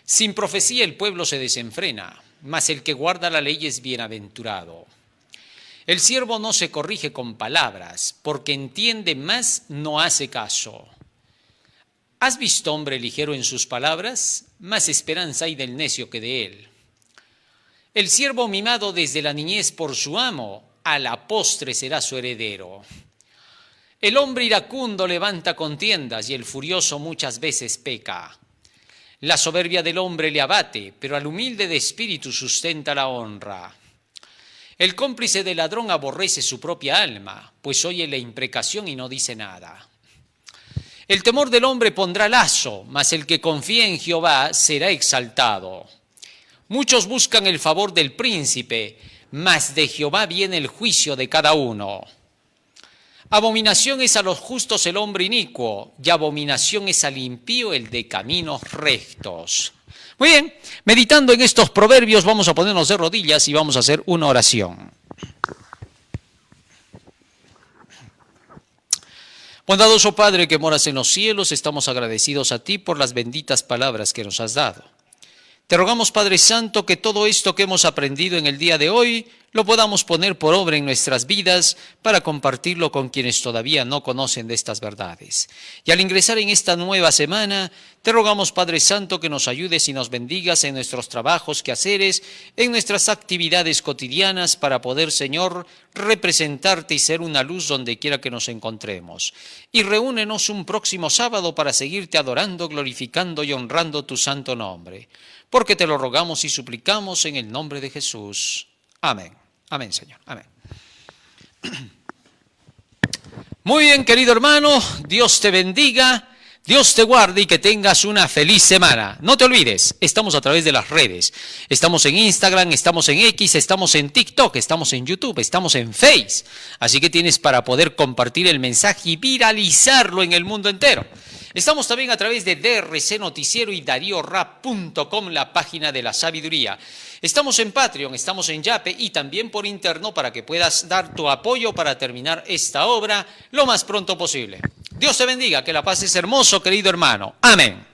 Sin profecía el pueblo se desenfrena, mas el que guarda la ley es bienaventurado. El siervo no se corrige con palabras, porque entiende más no hace caso. ¿Has visto hombre ligero en sus palabras? Más esperanza hay del necio que de él. El siervo mimado desde la niñez por su amo, a la postre será su heredero. El hombre iracundo levanta contiendas y el furioso muchas veces peca. La soberbia del hombre le abate, pero al humilde de espíritu sustenta la honra. El cómplice del ladrón aborrece su propia alma, pues oye la imprecación y no dice nada. El temor del hombre pondrá lazo, mas el que confía en Jehová será exaltado. Muchos buscan el favor del príncipe, mas de Jehová viene el juicio de cada uno. Abominación es a los justos el hombre inicuo, y abominación es al impío el de caminos rectos. Muy bien, meditando en estos proverbios, vamos a ponernos de rodillas y vamos a hacer una oración. Bondadoso Padre que moras en los cielos, estamos agradecidos a ti por las benditas palabras que nos has dado. Te rogamos, Padre Santo, que todo esto que hemos aprendido en el día de hoy lo podamos poner por obra en nuestras vidas para compartirlo con quienes todavía no conocen de estas verdades. Y al ingresar en esta nueva semana, te rogamos, Padre Santo, que nos ayudes y nos bendigas en nuestros trabajos, quehaceres, en nuestras actividades cotidianas para poder, Señor, representarte y ser una luz donde quiera que nos encontremos. Y reúnenos un próximo sábado para seguirte adorando, glorificando y honrando tu santo nombre. Porque te lo rogamos y suplicamos en el nombre de Jesús. Amén. Amén, Señor. Amén. Muy bien, querido hermano, Dios te bendiga, Dios te guarde y que tengas una feliz semana. No te olvides, estamos a través de las redes. Estamos en Instagram, estamos en X, estamos en TikTok, estamos en YouTube, estamos en Face. Así que tienes para poder compartir el mensaje y viralizarlo en el mundo entero. Estamos también a través de DRC Noticiero y DarioRap.com, la página de la sabiduría. Estamos en Patreon, estamos en Yape y también por interno para que puedas dar tu apoyo para terminar esta obra lo más pronto posible. Dios te bendiga, que la paz es hermoso, querido hermano. Amén.